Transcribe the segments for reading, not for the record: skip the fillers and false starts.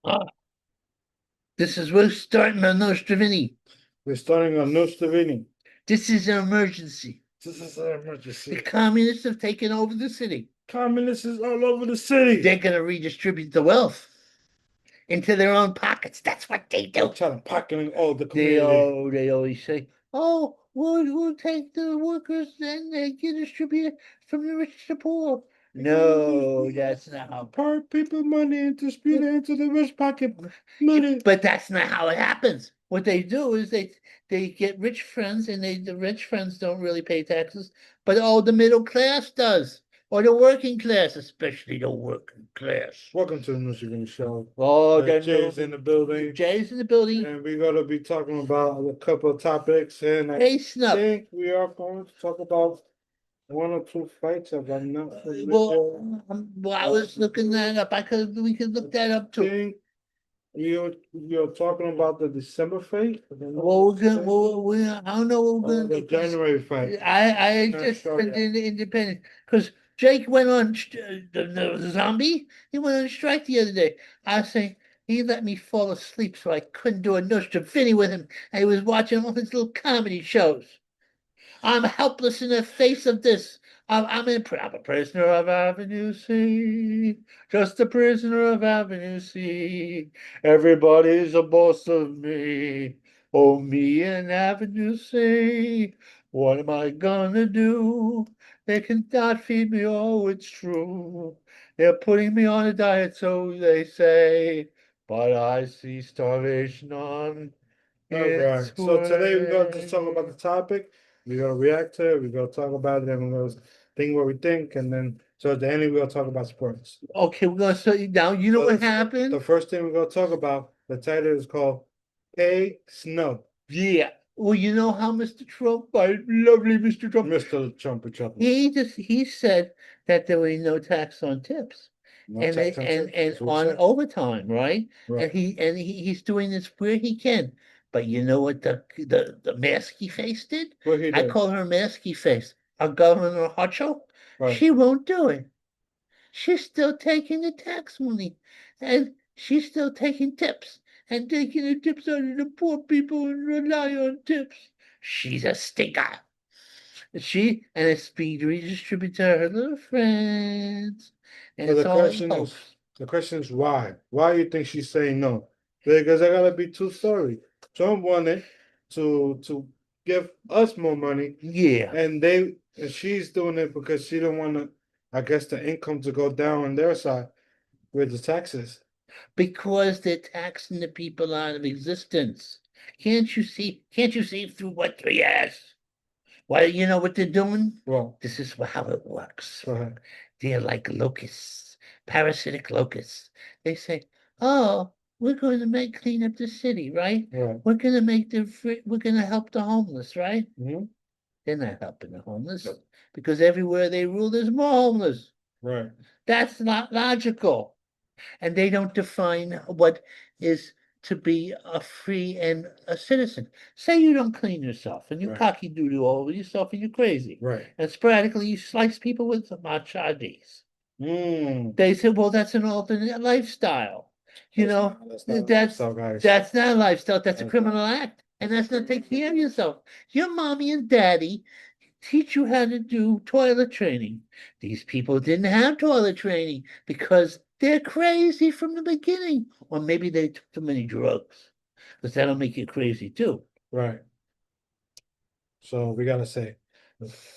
Ah, we're starting on Nostrovini. We're starting on new Slovenia. This is an emergency. This is an The emergency. communists have taken over the city. Communists is all over the city. They're going to redistribute the wealth into their own pockets. That's what they They're do. trying to pocket all the community. They always say, "Oh, we'll take the workers and they get distributed from the rich to poor." No, that's not how. Poor people money and distribute it into the rich pocket money. But that's not how it happens. What they do is they get rich friends, and the rich friends don't really pay taxes, but all the middle class does, or the working class, especially the working class. Welcome to the Michigan Show. Oh, Jay's in the building, Jay's in the building. and we're gonna be talking about a couple of topics. And I Hey, Snuff. think we are going to talk about one or two fights, if I'm not I was looking that up. We could look that up too. think you're talking about the December fight? Well, we're gonna, I don't know what we're The gonna. January fight. I Not just sure been yet. in the independent because Jake went on the zombie. He went on strike the other day. I was saying he let me fall asleep, so I couldn't do a Nostrovini with him. And he was watching all his little comedy shows. I'm helpless in the face of this. I'm a prisoner of Avenue C, just a prisoner of Avenue C. Everybody's a boss of me. Oh, me and Avenue C. What am I gonna do? They cannot feed me. Oh, it's true. They're putting me on a diet, so they say. But I see starvation on All its right. So today we're gonna just talk about way. the topic. We're gonna react to it. We're gonna talk about it, and we're gonna think what we think, and then so at the end we're gonna talk about sports. Okay, we're gonna shut you down. You know So what the happened? first thing we're gonna talk about, the title is called Hey Snub, Yeah. Well, you know how Mr. Trump, my lovely Mr. Trump, Mr. Trumpy Trumpy. he said that there was no tax on tips No and tax on tips. and That's what he on said. overtime, right? Right. He's doing this where he can. But you know what the masky face did? What he I did. call her masky face. Our Governor Hochul, Right. she won't do it. She's still taking the tax money, and she's still taking tips and taking the tips out of the poor people and rely on tips. She's a stinker. And it's being redistributed to her little friends, and So it's all in hopes. the question is why? Why you think she's saying no? Because I gotta be too sorry. Trump wanted to give us more money, Yeah, and she's doing it because she don't want to. I guess the income to go down on their side with the taxes. because they're taxing the people out of existence. Can't you see? Can't you see through what three ass? Well, you know what they're doing? Well, This is how it works. go ahead. They're like locusts, parasitic locusts. They say, "Oh, we're going to clean up the city, right? Right. We're going to help the homeless, right?" Hmm. They're not helping the homeless because everywhere they rule, there's more homeless. Right. That's not logical, and they don't define what is to be a free and a citizen. Say you don't clean yourself and you Right. cocky doodle all over yourself and you're crazy. Right. And sporadically you slice people with machadis. Mm. They said, well, that's an alternate lifestyle. You know, That's not a that's lifestyle, guys. that's not a lifestyle, that's a That's not. criminal act. And that's not taking care of yourself. Your mommy and daddy teach you how to do toilet training. These people didn't have toilet training because they're crazy from the beginning. Or maybe they took too many drugs. Because that'll make you crazy too. Right. So we gotta say,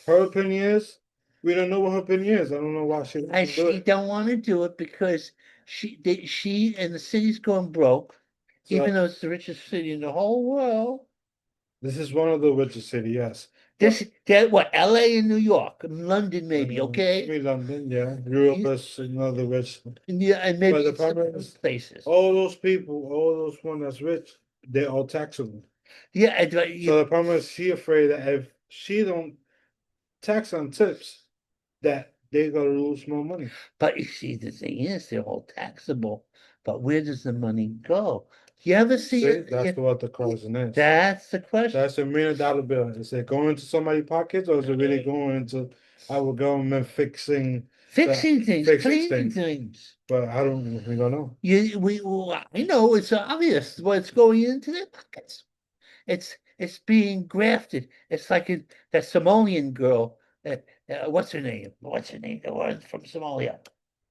her opinion is, we don't know what her opinion is. I don't know why she And doesn't do she it. don't want to do it because she and the city's going broke, even So though it's the richest city in the whole world. this is one of the richest city, yes. This that what LA and New York and London maybe, okay? Maybe London, yeah. Europe Y- is another rich. Yeah, and But maybe the some problem other is, places. all those people, all those one that's rich, they're all taxable. Yeah, So the problem is, she afraid that if she don't tax on tips, that they're gonna lose more money. but you see, the thing is, they're all taxable. But where does the money go? You ever see See, it? that's what the question is. That's the question. That's $1 million bill. Is it going into somebody's pockets or is it really going into our government fixing Fixing things, fixing cleaning things. things. But we don't know. Well, I know it's obvious what's going into their pockets. It's being grafted. It's like that Somalian girl. What's her name? What's her name? The one from Somalia.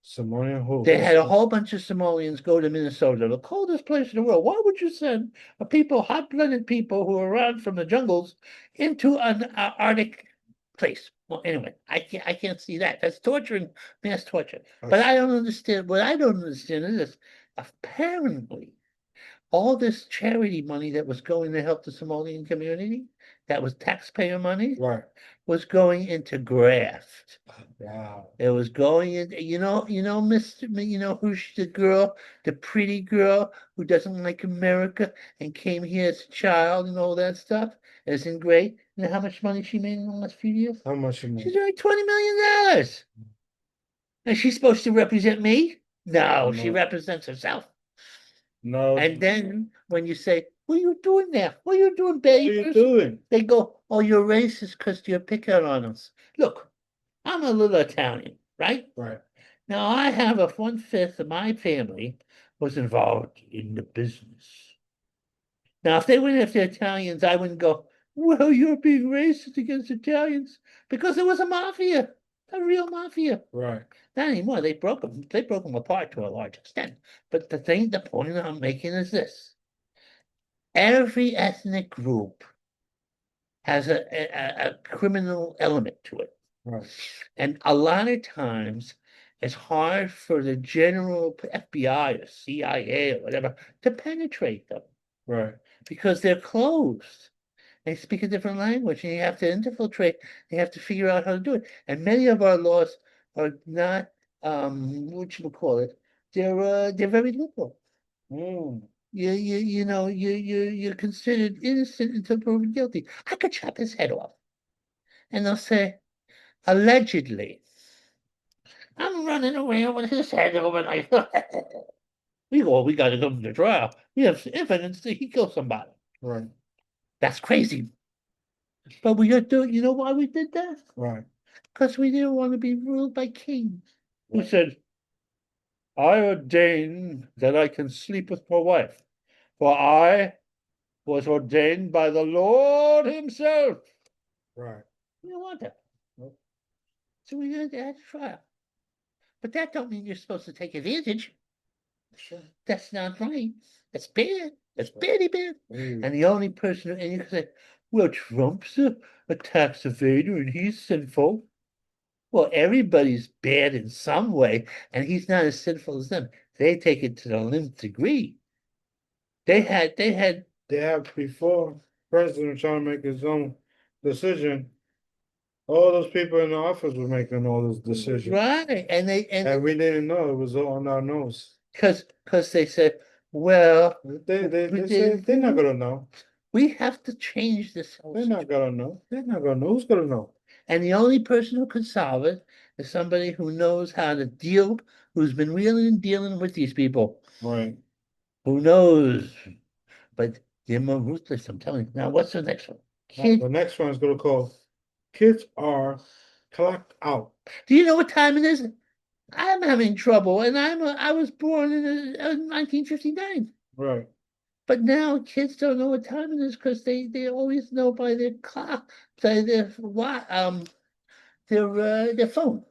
Somalia who? They had a whole bunch of Somalians go to Minnesota, the coldest place in the world. Why would you send hot-blooded people who are around from the jungles, into an Arctic place? Well, anyway, I can't see that. That's torturing, mass torture. But I don't understand. What I don't understand is this. Apparently, all this charity money that was going to help the Somalian community, that was taxpayer money, Right. was going into graft. Wow. It was going in, who's the girl, the pretty girl who doesn't like America and came here as a child and all that stuff. Isn't great. You know how much money she made in the last few years? How much you She's made? earned $20 million. And she's supposed to represent me? No, she No. represents herself. No. And then when you say, what are you doing there? What are you doing, What are you baby? doing? They go, oh, you're racist because you're picking on us. Look, I'm a little Italian, right? Right. Now I have a 1/5 of my family was involved in the business. Now, if they went after Italians, I wouldn't go, well, you're being racist against Italians, because it was a mafia, a real mafia. Right. Not anymore. They broke them apart to a large extent. But the point I'm making is this. Every ethnic group has a criminal element to it. Right. And a lot of times it's hard for the general FBI or CIA or whatever to penetrate them Right. because they're closed. They speak a different language and you have to infiltrate. You have to figure out how to do it. And many of our laws are not, what you call it, they're very liberal. Mm. You're considered innocent until proven guilty. I could chop his head off. And they'll say, allegedly. I'm running around with his head over like we gotta go to trial. We have evidence that he killed somebody. Right. That's crazy. But we got to, you know why we did that? Right. Because we didn't want to be ruled by kings who said, I ordain that I can sleep with my wife, for I was ordained by the Lord himself. Right. We don't want that. So we had to have a trial. But that don't mean you're supposed to take advantage. Sure. That's not right. That's bad. That's very bad. Mm. And the only person, and you can say, well, Trump's a tax evader and he's sinful. Well, everybody's bad in some way, and he's not as sinful as them. They take it to the nth degree. They have before president trying to make his own decision. All those people in the office were making all those decisions. right, And we didn't know, it was all on our nose. because they said, well, They said they're not gonna know. we have to change this whole They're not gonna know. They're not gonna know. Who's gonna know? And the only person who could solve it is somebody who knows how to deal, who's been really dealing with these people. Right. Who knows? But they're more ruthless, I'm telling you. Now, what's the next one? The next one is gonna call kids are clocked out. Do you know what time it is? I'm having trouble, and I was born in 1959. Right. But now kids don't know what time it is because they always know by their clock, by their phone.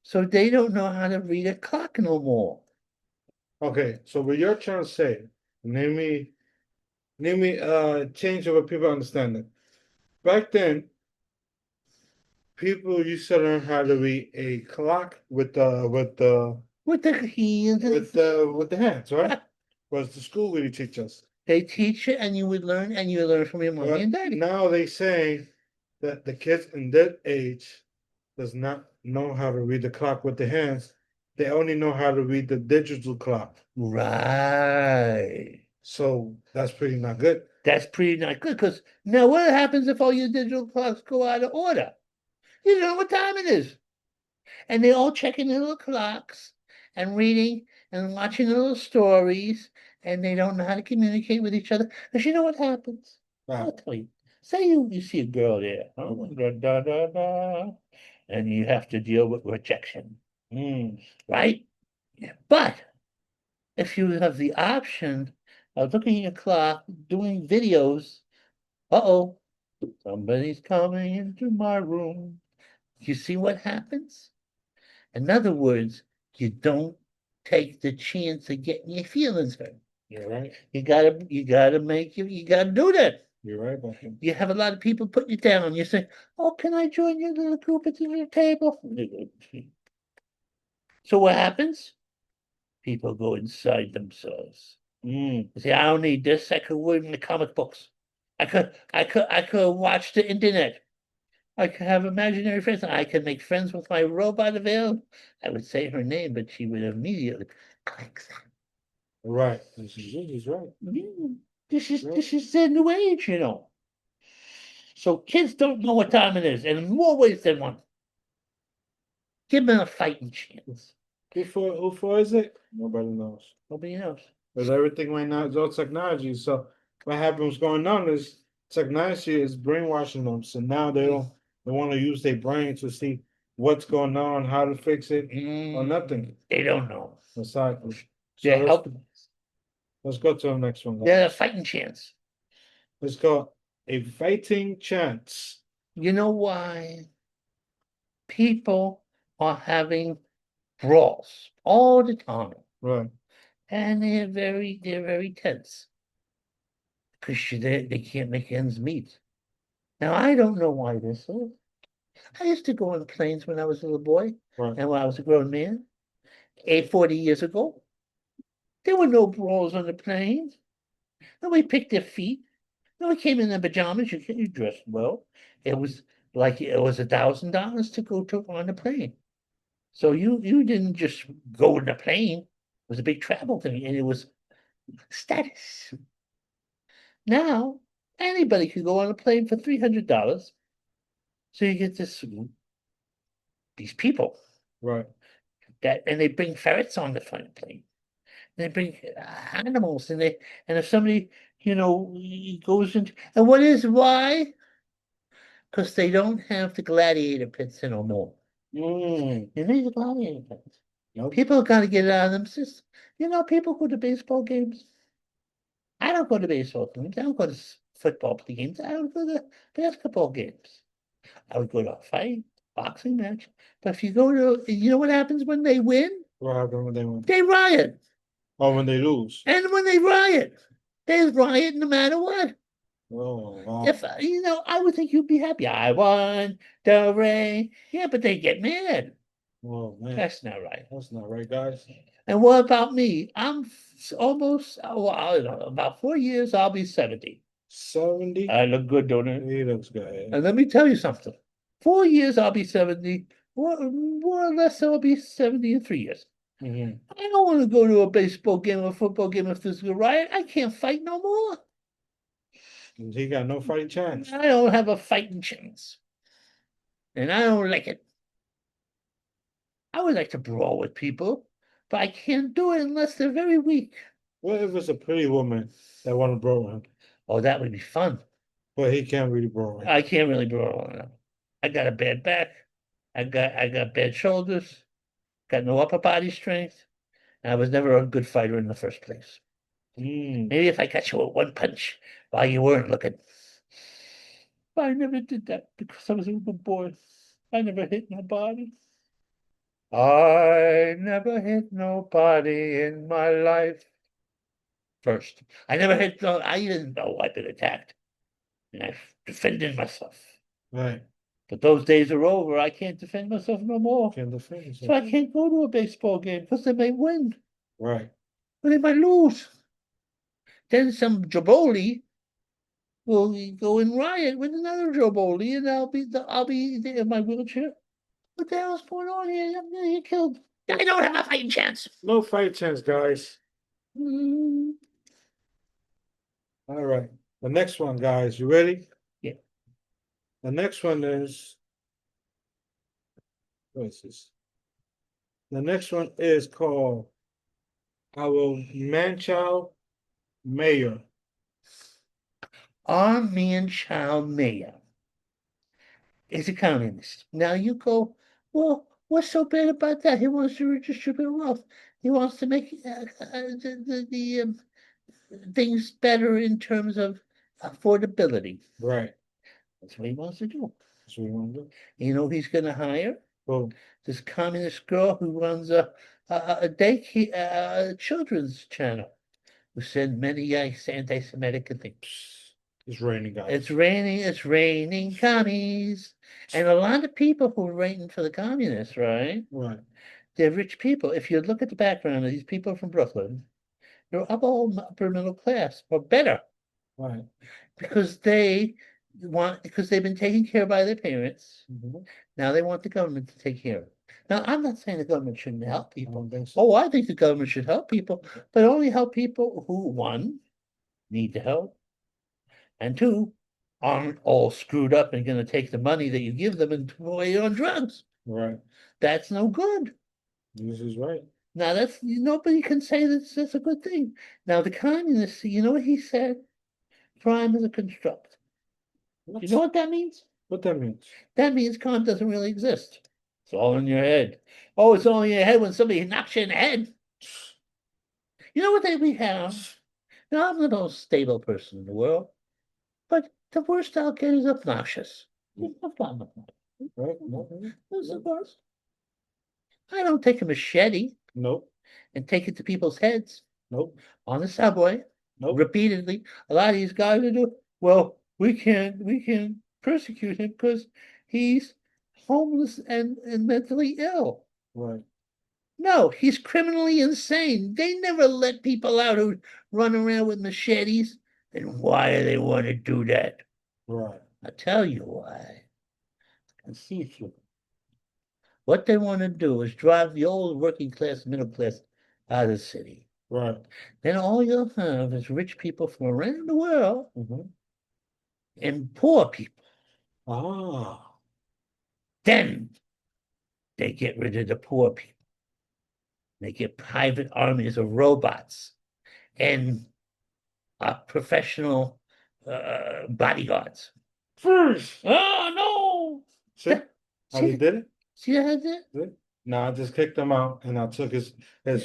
So they don't know how to read a clock no more. Okay, so what you're trying to say, let me change it what people understand it. Back then, people used to learn how to read a clock with the With the hands, with the hands, right? Was the school really teach us? they teach it, and you would learn, and you learn from your mommy But and daddy. now they say that the kids in that age does not know how to read the clock with the hands. They only know how to read the digital clock. Right. So that's pretty not good. That's pretty not good because now what happens if all your digital clocks go out of order? You don't know what time it is. And they're all checking their little clocks and reading and watching little stories, and they don't know how to communicate with each other. Because you know what happens? I'll Wow. tell you. Say you see a girl there. Oh, da, da, da, da. and you have to deal with rejection, Mm. right? But if you have the option of looking at your clock, doing videos, uh-oh, somebody's coming into my room. You see what happens? In other words, you don't take the chance of getting your feelings hurt. You're right. You gotta do that. You're right about that. You have a lot of people putting you down. You say, "Oh, can I join your little group at the little table?" So what happens? People go inside themselves. Mm. They say, "I don't need this. I could read the comic books. I could watch the internet. I could have imaginary friends. I could make friends with my robot available." I would say her name, but she would immediately click that. Right. He's right. This is the new age, you know. So kids don't know what time it is, and in more ways than one. Give them a fighting chance. Who for is it? Nobody knows. Nobody knows. Because everything right now is all technology. So what happens going on is technology is brainwashing them. So now they want to use their brain to see what's going on, how to fix it, or nothing. They don't know. Exactly. They're So helpless. let's go to the next one. They're a fighting chance. Let's go. A fighting chance. You know why? People are having brawls all the time, Right. and they're very tense because they can't make ends meet. Now I don't know why this is. I used to go on planes when I was a little boy, Right. and when I was a grown man, 40 years ago. There were no brawls on the planes. Nobody picked their feet. Nobody came in their pajamas. You dressed well. It was like it was $1,000 to go to on the plane. So you didn't just go in the plane. It was a big travel thing, and it was status. Now anybody could go on a plane for $300. So you get these people Right. and they bring ferrets on the plane. They bring animals, and if somebody goes into and what is why? Because they don't have the gladiator pits no more. Mm. You need the gladiator pits. Nope. People got to get it out of them system. People go to baseball games. I don't go to baseball games. I don't go to football games. I don't go to basketball games. I would go to a fight, boxing match. But if you go to, you know what happens when they win? What happened when they win? They riot. Or when they lose? And when they riot no matter what. Oh, wow. If I would think you'd be happy. I won the race. Yeah, but they get mad. Oh, man. That's not right. That's not right, guys. And what about me? I'm almost, I don't know, about 4 years, I'll be 70. 70? I look good, don't I? He looks good. And let me tell you something. 4 years, I'll be 70. More or less, I'll be 70 in 3 years. Mhm. I don't want to go to a baseball game or a football game if there's a riot. I can't fight no more. He got no fighting chance. I don't have a fighting chance. And I don't like it. I would like to brawl with people, but I can't do it unless they're very weak. What if it's a pretty woman that want to brawl him, Oh, that would be fun. but he can't really brawl him? I can't really brawl on them. I got a bad back. I got bad shoulders. Got no upper body strength. And I was never a good fighter in the first place. Mm. Maybe if I got you with one punch while you weren't looking. But I never did that because I was a little boy. I never hit nobody. I never hit nobody in my life. First, I never hit no. I didn't know I'd been attacked, and I defended myself. Right. But those days are over. I can't defend myself no more. Can't defend himself. So I can't go to a baseball game because they may win, Right. but they might lose. Then some jaboli will go and riot with another jaboli, and I'll be there in my wheelchair. What the hell's going on here? I'm gonna get killed. I don't have a fighting chance. No fight chance, guys. Mm. All right. The next one, guys. You ready? Yeah. The next one is. What is this? The next one is called Our Man-Child Mayor. Our man-child mayor. is a communist. Now you go, well, what's so bad about that? He wants to redistribute wealth. He wants to make the things better in terms of affordability. Right. That's what he wants to do. That's what we want to do. You know, he's going to hire Well, this communist girl who runs a children's channel, who said many anti-Semitic things. it's raining, guys. It's raining commies. And a lot of people who are writing for the communists, right? Right. They're rich people. If you look at the background of these people from Brooklyn, they're upper middle class or better Right. because because they've been taken care of by their parents. Mhm. Now they want the government to take care of it. Now, I'm not saying the government shouldn't help I people. don't think so. Oh, I think the government should help people, but only help people who, one, need the help, and two, aren't all screwed up and going to take the money that you give them and throw it on drugs. Right. That's no good. This is right. Now, that's nobody can say that's a good thing. Now, the communists, you know what he said? Crime is a construct. Do you know what that means? What that means? That means crime doesn't really exist. It's all in your head. Oh, it's only in your head when somebody knocks you in the head. You know what we have? Now, I'm the most stable person in the world, but the worst I'll get is obnoxious. No problem with that. Right? No. That's the worst. I don't take a machete Nope. and take it to people's heads Nope. on the subway Nope. repeatedly. A lot of these guys are doing, well, we can persecute him because he's homeless and mentally ill. Right. No, he's criminally insane. They never let people out who run around with machetes. And why do they want to do that? Right. I'll tell you why. I can see through. What they want to do is drive the old working class, middle class out of the city. Right. Then all you'll have is rich people from around the world Mhm. and poor people. Ah. Then they get rid of the poor people. They get private armies of robots and professional bodyguards. First, oh no! See how they did it? See how they did? See? No, I just kicked him out, and I took his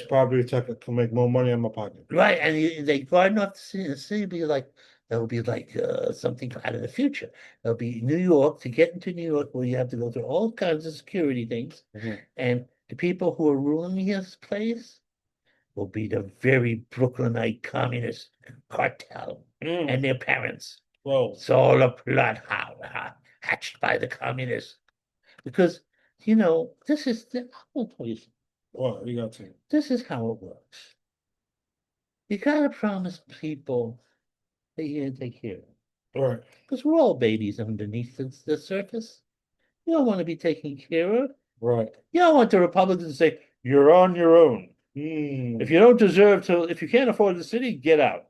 property to make more money in my pocket. Right, and they garden off the city be like it'll be like something out of the future. It'll be New York. To get into New York, where you have to go through all kinds of security things, and the people who are ruling this place will be the very Brooklynite communist cartel and their parents. Whoa. It's all a plot hatched by the communists. Because, you know, I'll tell you something. What you got to? This is how it works. You gotta promise people that you're gonna take care of them. Right. Because we're all babies underneath the surface. You don't want to be taken care of. Right. You don't want the Republicans to say, you're on your own. If you don't deserve to, if you can't afford the city, get out.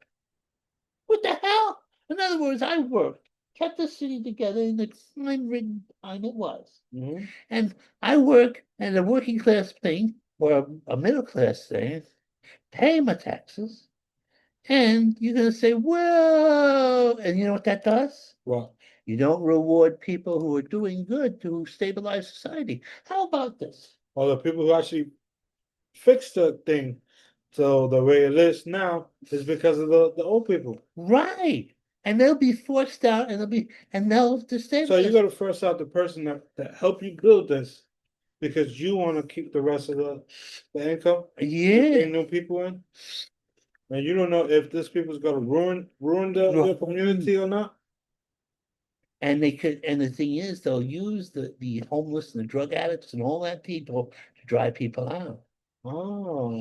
What the hell? In other words, I worked, kept the city together in the time-ridden time it was. Mhm. And I work at a working class thing or a middle class thing, pay my taxes, and you're going to say, well, and you know what that does? What? You don't reward people who are doing good to stabilize society. How about this? Or the people who actually fixed the thing so the way it is now is because of the old people. Right. And they'll be forced out and they'll destabilize. So you got to force out the person that helped you build this because you want to keep the rest of the income. Yeah. Bring new people in. And you don't know if this people's gonna ruin the community or not. And they could, and the thing is, they'll use the homeless and the drug addicts and all that people to drive people out. Oh.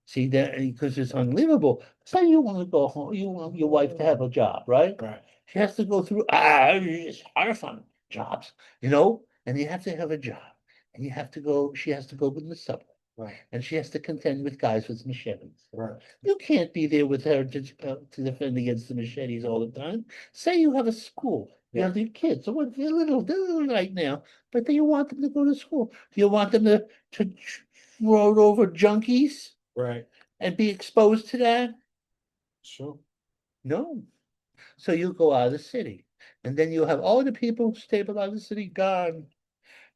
See that because it's unlivable. Say you want to go home, you want your wife to have a job, right? Right. She has to go through it's horrifying jobs, and you have to have a job, and you have to go. She has to go in the subway, Right. and she has to contend with guys with machetes. Right. You can't be there with her to defend against the machetes all the time. Say you have a school, you have your kids, so they're little right now, but do you want them to go to school? Do you want them to roll over junkies? Right. And be exposed to that? Sure. No. So you go out of the city. And then you'll have all the people who stabilize the city gone.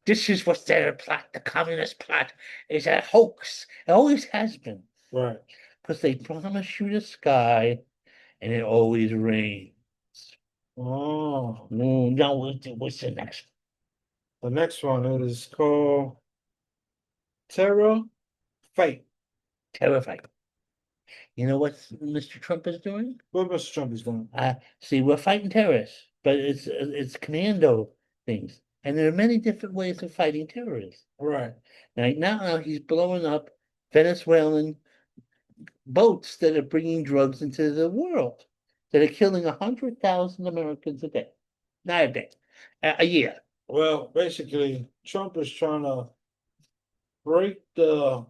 This is what's their plot. The communist plot is a hoax. It always has been. Right. Because they promise you the sky and it always rains. Oh. Now what's the next The next one is called Terror Fight. terrifying? You know what Mr. Trump is doing? What Mr. Trump is doing? See, we're fighting terrorists, but it's commando things. And there are many different ways of fighting terrorists. Right. Now he's blowing up Venezuelan boats that are bringing drugs into the world, that are killing 100,000 Americans a day. Not a day, a year. Well, basically, Trump is trying to break the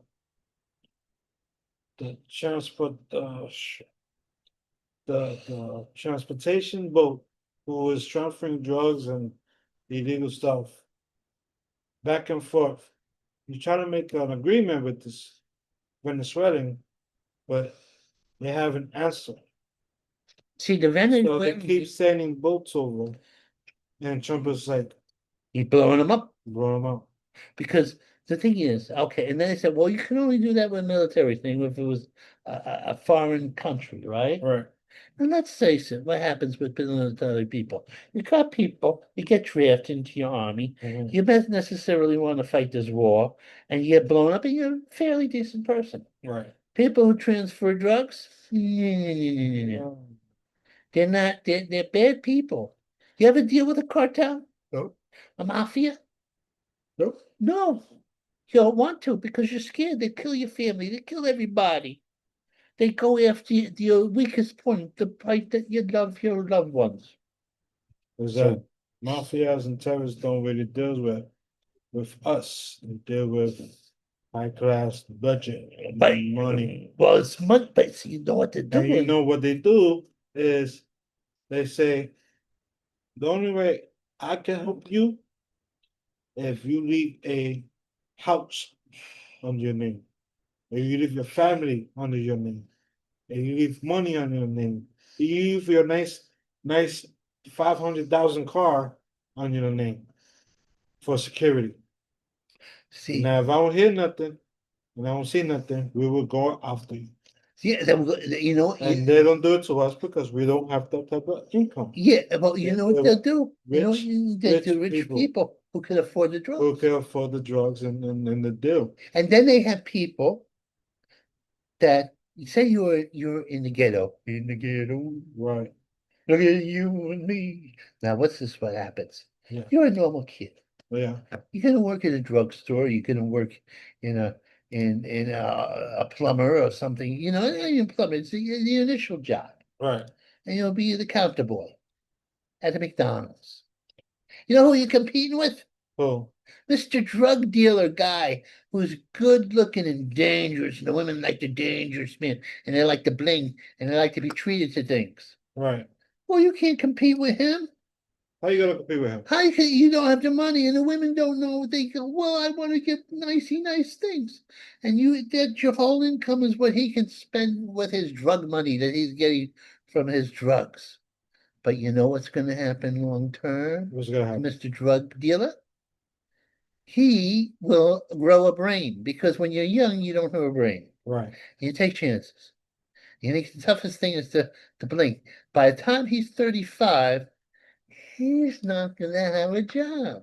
transport the transportation boat who is transferring drugs and illegal stuff back and forth. You try to make an agreement with this Venezuelan, but they haven't answered. See, the So they keep Venezuelan, sending boats over, and Trump is like he's blowing them up blowing them up. because the thing is, okay, and then they said, well, you can only do that with a military thing if it was a foreign country, right? Right. And let's face it, what happens with military people? You got people, you get drafted into your army, Mhm. you don't necessarily want to fight this war, and you get blown up, and you're a fairly decent person. Right. People who transfer drugs, they're not, they're bad people. You ever deal with a cartel? Nope. A mafia? Nope. No. You don't want to because you're scared. They kill your family, they kill everybody. They go after your weakest point, the point that you love your loved ones. Is So- that mafias and terrorists don't really deal with us. They deal with high class budget But money. well, it's money, but see, you know what they're And you doing. know what they do is they say the only way I can help you if you leave a house under your name, if you leave your family under your name, if you leave money on your name, if you leave your nice 500,000 car on your name for security. See, Now, if I don't hear nothing and I don't see nothing, we will go after you. yeah, you know, And they don't do it to us because we don't have that type of income. yeah, well, you Yeah, know what they're they'll do? You know, rich- they do rich rich people. people who can afford the Who drugs. can afford the drugs and the deal. And then they have people that say you're in the ghetto. In the ghetto. Right. Look at you and me. Now, what's this? What happens? Yeah. You're a normal kid. Yeah. You're gonna work in a drugstore. You're gonna work in a plumber or something. You know, not even plumber. It's the initial job, Right. and you'll be the counter boy at the McDonald's. You know who you're competing with? So Mr. Drug Dealer guy who's good looking and dangerous. And the women like the dangerous man, and they like to bling, and they like to be treated to things. right. Well, you can't compete with him. How you gonna compete with him? How you don't have the money, and the women don't know. They go, well, I want to get nice things, and that your whole income is what he can spend with his drug money that he's getting from his drugs. But you know what's going to happen long term, What's gonna happen? Mr. Drug Dealer? He will grow a brain because when you're young, you don't have a brain. Right. You take chances. You think the toughest thing is to blink. By the time he's 35, he's not going to have a job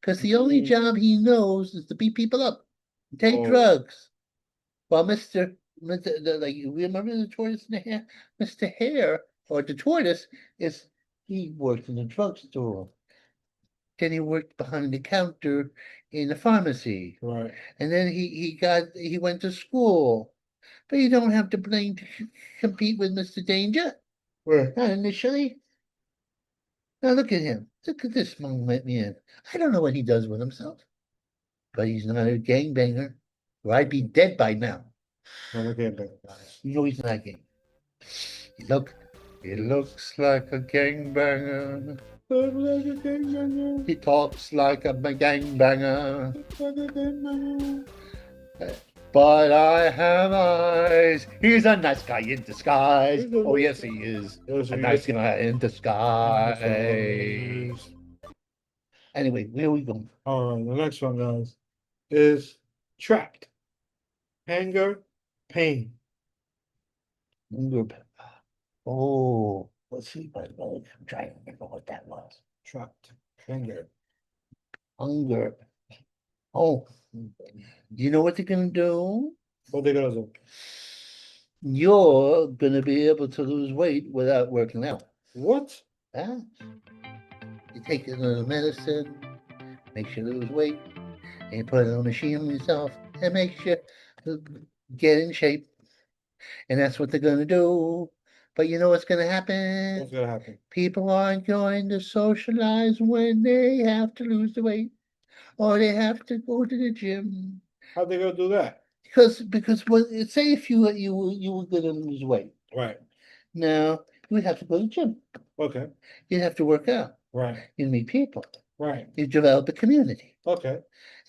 because the only job he knows is to beat people up, take Oh. drugs. While like you remember the tortoise and the hare, Mr. Hare or the tortoise he worked in a drugstore. Then he worked behind the counter in the pharmacy, Right. and then he went to school. But you don't have to blame to compete with Mr. Danger. Right. Not initially. Now look at him. Look at this man. I don't know what he does with himself, but he's not a gangbanger, or I'd be dead by now. No, look at that, guys. You know he's not gang. Look, he looks like a gangbanger. He talks like a gangbanger. But I have eyes. He's a nice guy in disguise. He's a Oh, nice yes, guy. he is. Yes, A he nice is. guy in Yes, disguise. yes. Anyway, where are we going? All right, the next one, guys, is trapped. Anger, pain. Hunger. Oh, let's see. I'm trying to remember what that was. Trapped. Anger. Hunger. Oh, you know what they're gonna do? What they gonna do? You're gonna be able to lose weight without working out. What? Huh? You take a little medicine, makes you lose weight, and you put it on a machine on yourself, and makes you get in shape. And that's what they're gonna do. But you know what's gonna happen? What's gonna happen? People aren't going to socialize when they have to lose the weight or they have to go to the gym. How they gonna do that? Because when say if you were gonna lose weight, Right. now you would have to go to the gym. Okay. You'd have to work out. Right. You'd meet people. Right. You develop a community. Okay.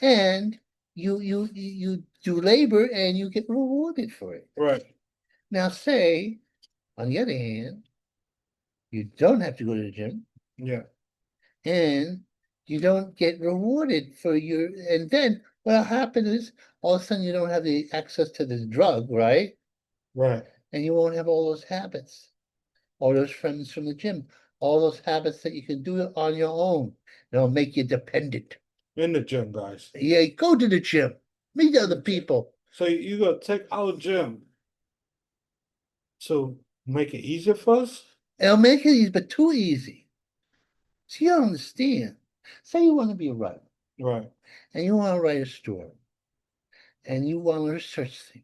And you do labor and you get rewarded for it. Right. Now say, on the other hand, you don't have to go to the gym Yeah. and you don't get rewarded for your and then what'll happen is all of a sudden you don't have the access to this drug, right? Right. And you won't have all those habits, all those friends from the gym, all those habits that you can do it on your own. It'll make you dependent. In the gym, guys. Yeah, go to the gym, meet other people. So you gonna take our gym to make it easier for us? It'll make it easy, but too easy. So you don't understand. Say you want to be a writer Right. and you want to write a story and you want to research things.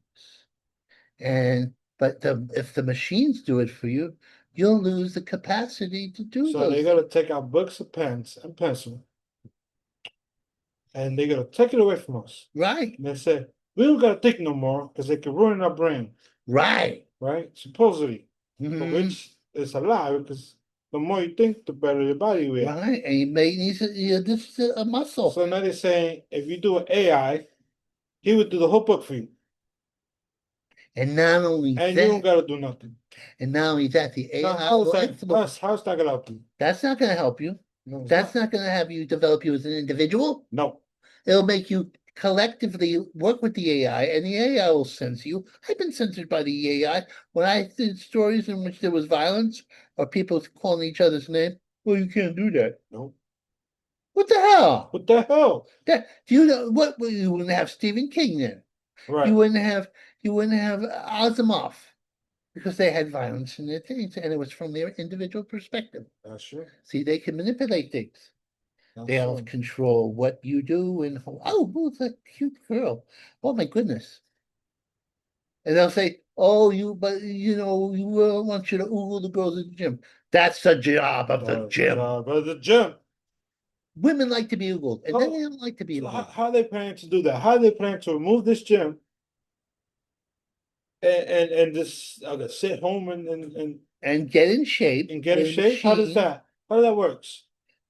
And but if the machines do it for you, you'll lose the capacity to do So those they things. gotta take our books and pens and pencil, and they gotta take it away from us. Right, And they say we don't gotta think no more because they can ruin our brain. right. Right? Supposedly, but Hmm. which is a lie because the more you think, the better your body will. Right. And you may need to, this is a muscle. So now they're saying if you do an AI, he would do the whole book for you, And not only and you don't that, gotta do nothing. the Now, AI how's will that? exploit. How's that gonna help you? That's not going to help you. No, it's That's not. not going to have you develop you as an individual. No. It'll make you collectively work with the AI, and the AI will censor you. I've been censored by the AI when I did stories in which there was violence or people calling each other's name. Well, you can't do that. No. What the hell? What the hell? That do you know what? You wouldn't have Stephen King then. You Right. wouldn't have you wouldn't have Asimov because they had violence in their things, and it was from their individual perspective. That's true. See, they can manipulate things. That's They'll true. control what you do and oh, it's a cute girl. Oh my goodness. And they'll say, oh, but we want you to oogle the girls at the gym. That's the job of the gym. But the gym. Women like to be oogled, and then Oh, they don't like to be so oogled. how they planning to do that? How they plan to remove this gym and just sit home And get in shape and get in with a shape? How does machine. that? How that works?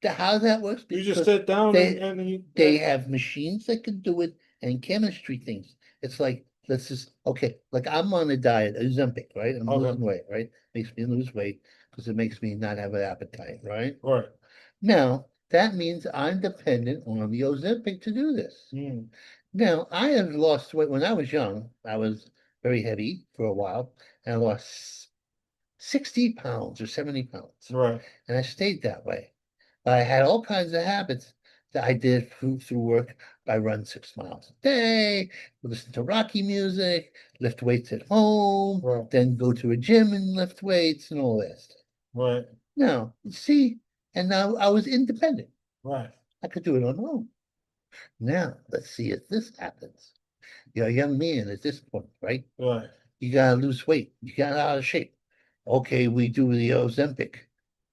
How that works You just because sit down they and you they have machines that can do it and chemistry things. It's like let's just okay, like I'm on a diet, Ozempic, right? I'm okay. losing weight, right? Makes me lose weight because it makes me not have an appetite, right? Right. Now that means I'm dependent on the Ozempic to do this. Mm, Now I have lost weight when I was young. I was very heavy for a while, and I lost 60 pounds or 70 pounds, right. and I stayed that way. I had all kinds of habits that I did through work. I run 6 miles a day, listen to Rocky music, lift weights at home, Right. then go to a gym and lift weights and all that stuff. Right. Now, see, and now I was independent. Right. I could do it on my own. Now, let's see if this happens. You're a young man at this point, right? Right. You gotta lose weight. You got out of shape. Okay, we do the Ozempic,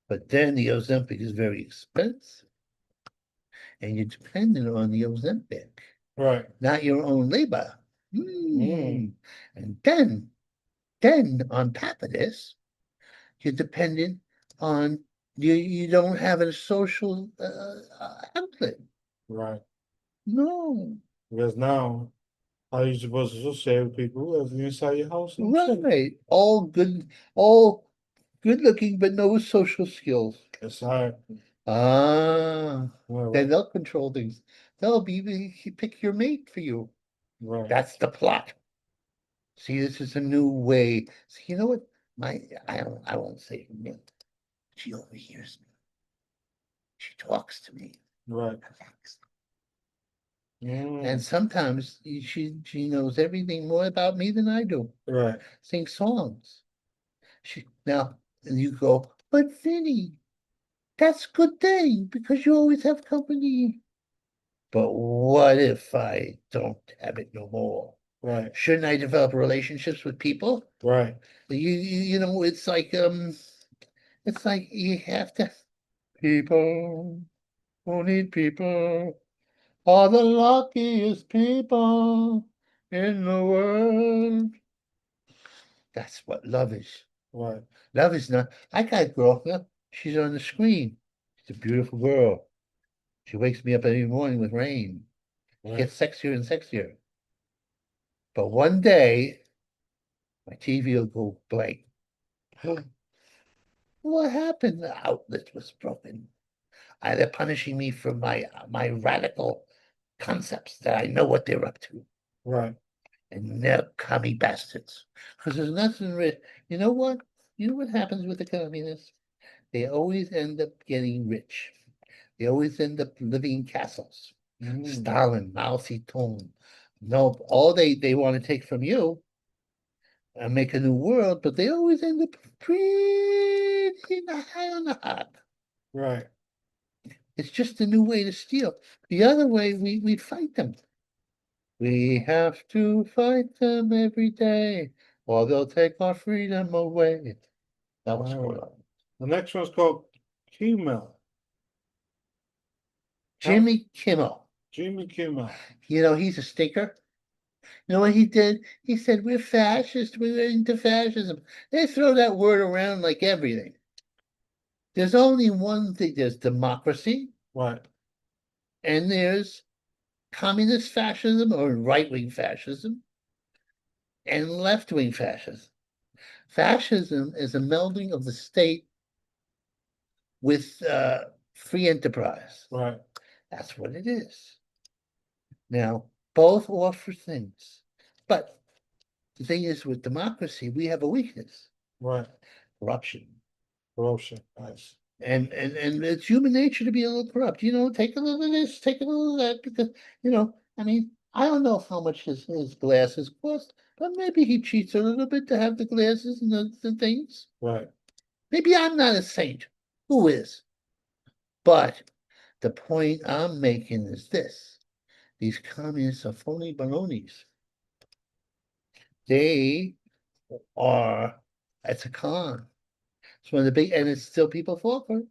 but then the Ozempic is very expensive. And you're dependent on the Ozempic, Right. not your own labor. Mm, And then on top of this, you're dependent on you don't have a social outlet. right. No. Because now How you supposed to associate with people who have you inside your house and shit? Right. All good looking, but no social skills. It's hard. Ah, then Right, they'll control things. They'll pick your mate for you. right, That's the plot. See, this is a new way. See, you know what? I won't say it again. She overhears me. She talks to me. right. And Mm, sometimes she knows everything more about me than I do. right, Sing songs. Now and you go, but Vinny, that's a good thing because you always have company. But what if I don't have it no more? right, Shouldn't I develop relationships with people? right, You know, it's like you have to people who need people are the luckiest people in the world. That's what love is. right, Love is not. I got a girl. Yeah, she's on the screen. She's a beautiful girl. She wakes me up every morning with rain. She right. gets sexier and sexier. But one day, my TV will go blank. What happened? The outlet was broken. They're punishing me for my radical concepts that I know what they're up to. Right, And they're commie bastards. Because there's nothing rich. You know what? You know what happens with the communists? They always end up getting rich. They always end up living in castles. mm, Stalin, Mao Zedong. No, all they want to take from you and make a new world, but they always end up pretty high on the hog. right, It's just a new way to steal. The other way, we fight them. We have to fight them every day, or they'll take our freedom away. That was right. going on. The next one's called Kimmel. How Jimmy Kimmel, Jimmy Kimmel. you know, he's a stinker. You know what he did? He said, we're fascist, we're into fascism. They throw that word around like everything. There's only one thing, there's democracy, Right, and there's communist fascism or right-wing fascism and left-wing fascism. Fascism is a melding of the state with free enterprise. right, That's what it is. Now, both offer things. But the thing is, with democracy, we have a weakness, right. corruption. Corruption. Nice. And it's human nature to be a little corrupt. You know, take a little of this, take a little of that, because, you know, I mean, I don't know how much his glasses cost, but maybe he cheats a little bit to have the glasses and the things. Right, Maybe I'm not a saint. Who is? But the point I'm making is this. These communists are phony balonies. They are, it's a con. It's one of the big, and it's still people fall for it.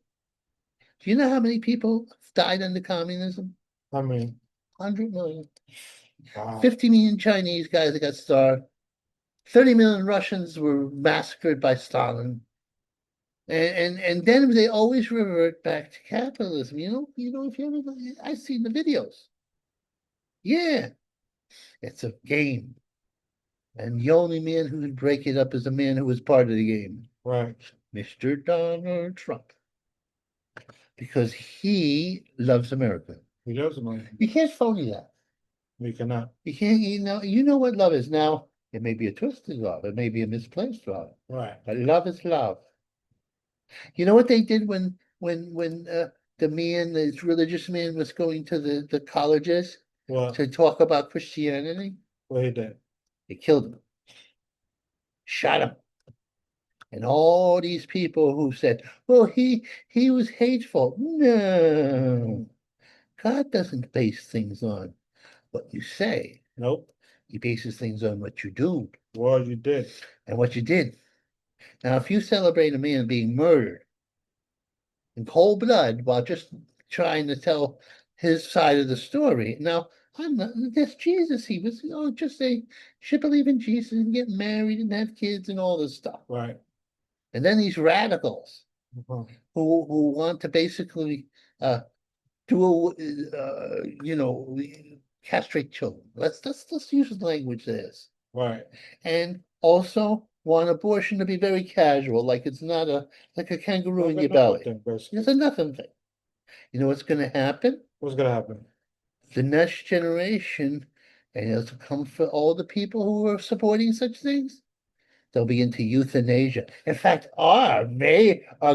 Do you know how many people died under communism? I mean, 100 million. wow. 50 million Chinese guys that got starved. 30 million Russians were massacred by Stalin. And then they always revert back to capitalism. If you ever, I've seen the videos. Yeah, it's a game. And the only man who could break it up is a man who was part of the game, Right. Mr. Donald Trump, because he loves America. He doesn't know. You can't phony that. We cannot. You can't, you know what love is. Now, it may be a twisted love, it may be a misplaced love, Right. but love is love. You know what they did when the man, this religious man, was going to the colleges Well, to talk about Christianity? what he did. They killed him, shot him. And all these people who said, well, he was hateful. No, God doesn't base things on what you say. Nope. He bases things on what you do Well, you did. and what you did. Now, if you celebrate a man being murdered in cold blood while just trying to tell his side of the story, now I'm not. That's Jesus. He was, just say, should believe in Jesus and get married and have kids and all this stuff. Right. And then these radicals Uh-huh. who want to basically uh, do, castrate children. Let's use the language that is. Right. And also want abortion to be very casual, like it's not like a kangaroo Like in a your normal belly. thing, basically. It's a nothing thing. You know what's gonna happen? What's gonna happen? The next generation, and it'll come for all the people who are supporting such things, they'll be into euthanasia. In fact, our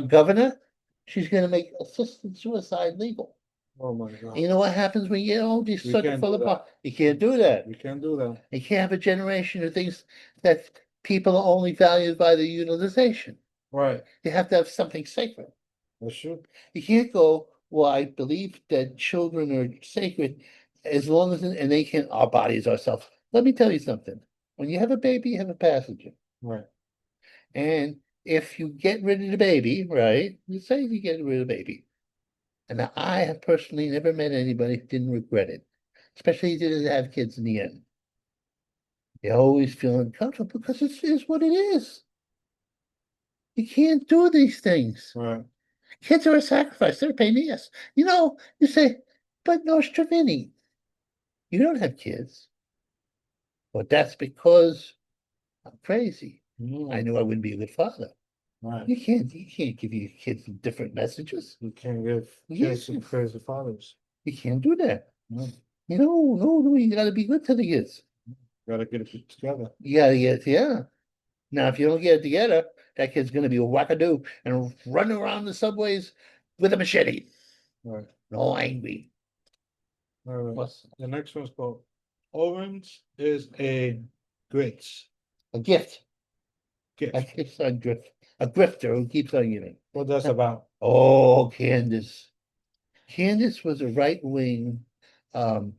governor, she's gonna make assisted suicide legal. Oh my And God. you know what happens when you get all these We such can't full do of that. You can't do that. We can't do that. You can't have a generation who thinks that people are only valued by their utilization. Right. You have to have something sacred. That's true. You can't go, well, I believe that children are sacred as long as, and they can, our bodies ourselves. Let me tell you something. When you have a baby, you have a passenger. Right. And if you get rid of the baby, right? You say you get rid of the baby. And I have personally never met anybody who didn't regret it, especially if you didn't have kids in the end. You always feel uncomfortable because it is what it is. You can't do these things. Right. Kids are a sacrifice. They're a pain in the ass. You know, you say, but no, Stravini, you don't have kids. Well, that's because I'm crazy. I Mm. knew I wouldn't be a good father. Right. You can't give your kids different messages. You can't give Yes, kids crazy fathers. you can't do that. No. You know, no, you gotta be good to the kids. Gotta get it together. You gotta get, yeah. Now, if you don't get it together, that kid's gonna be a wackadoo and run around the subways with a machete. Right. No angry. All right. What's The next one's called Orange is a grits a gift? A gift. gift on grift. A grifter who keeps on giving. What that's about? Oh, Candace. Candace was a right-wing um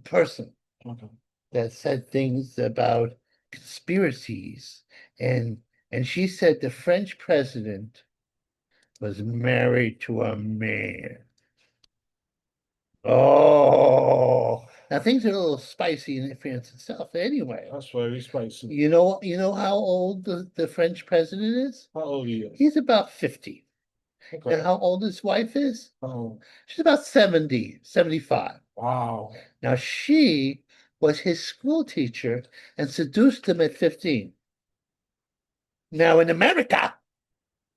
person Okay. that said things about conspiracies and she said the French president was married to a man. Oh, now things are a little spicy in France itself anyway. That's very spicy. You know how old the French president is? How old are you? He's about 50. Okay. And how old his wife is? Oh, She's about 70, 75. wow. Now she was his school teacher and seduced him at 15. Now in America,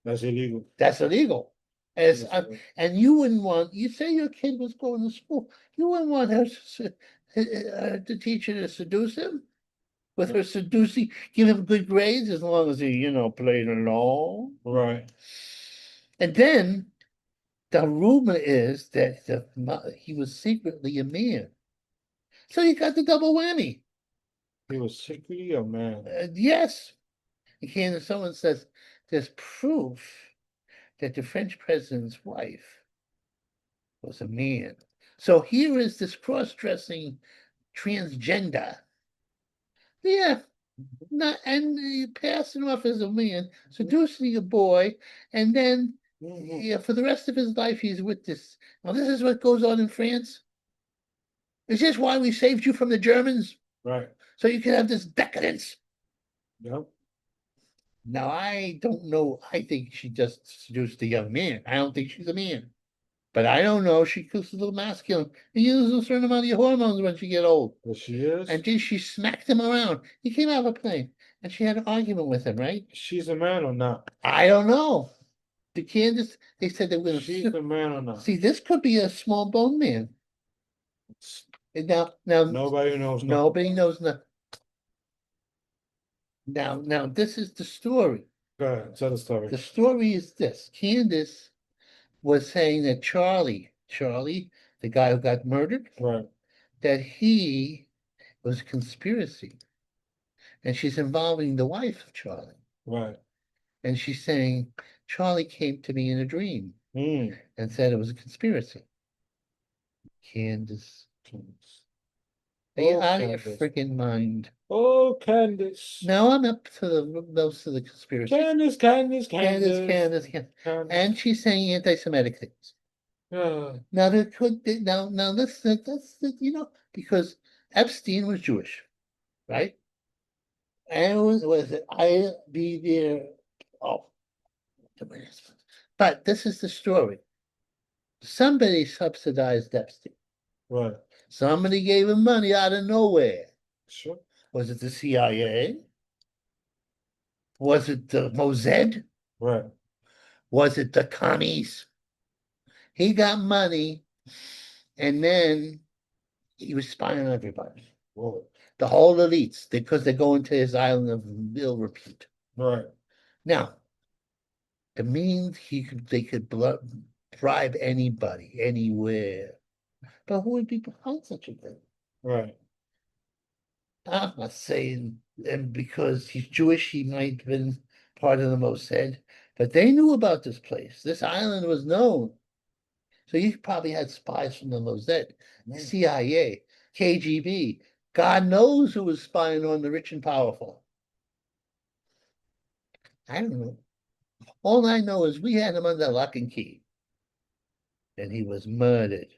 That's illegal. that's illegal. As Yes, sir. and you wouldn't want, you say your kid was going to school, you wouldn't want the teacher to seduce him with her seducing, give him good grades as long as he, played along. Right. And then the rumor is that he was secretly a man. So you got the double whammy. He was secretly a man. Yes. And someone says there's proof that the French president's wife was a man. So here is this cross-dressing transgender. Yeah, not and passing off as a man, seducing a boy, and then Mhm. yeah, for the rest of his life he's with this. Now this is what goes on in France. Is this why we saved you from the Germans? Right. So you can have this decadence. Yep. Now I don't know. I think she just seduced a young man. I don't think she's a man. But I don't know. She looks a little masculine. You lose a certain amount of your hormones when you get old. Yes, she is. And then she smacked him around. He came out of a plane and she had an argument with him, right? She's a man or not? I don't know. The Kansas, they said they were going She's to a man or not? see. This could be a small bone man. And now, Nobody knows. nobody knows nothing. Now, this is the story. Go ahead. Tell the story. The story is this: Candace was saying that Charlie, the guy who got murdered, Right. that he was a conspiracy. And she's involving the wife of Charlie. Right. And she's saying, Charlie came to me in a dream Mm. and said it was a conspiracy. Candace, are you Oh, out of your Candace. freaking mind? Oh, Candace. Now I'm up to most of the conspiracy. Candace. Candace. And she's saying anti-Semitic things. Ah, Now there could be, now that's because Epstein was Jewish, right? And was it I be there? Oh, but this is the story. Somebody subsidized Epstein. Right. Somebody gave him money out of nowhere. Sure. Was it the CIA? Was it the Mossad? Right. Was it the commies? He got money and then he was spying on everybody. Whoa. The whole elites, because they're going to his island of ill repute. Right. Now, it means they could bribe anybody, anywhere. But who would be behind such a thing? Right. I'm not saying, and because he's Jewish, he might have been part of the Mossad, but they knew about this place. This island was known. So you probably had spies from the Mossad, CIA, KGB. God knows who was spying on the rich and powerful. I don't know. All I know is we had him under lock and key, and he was murdered.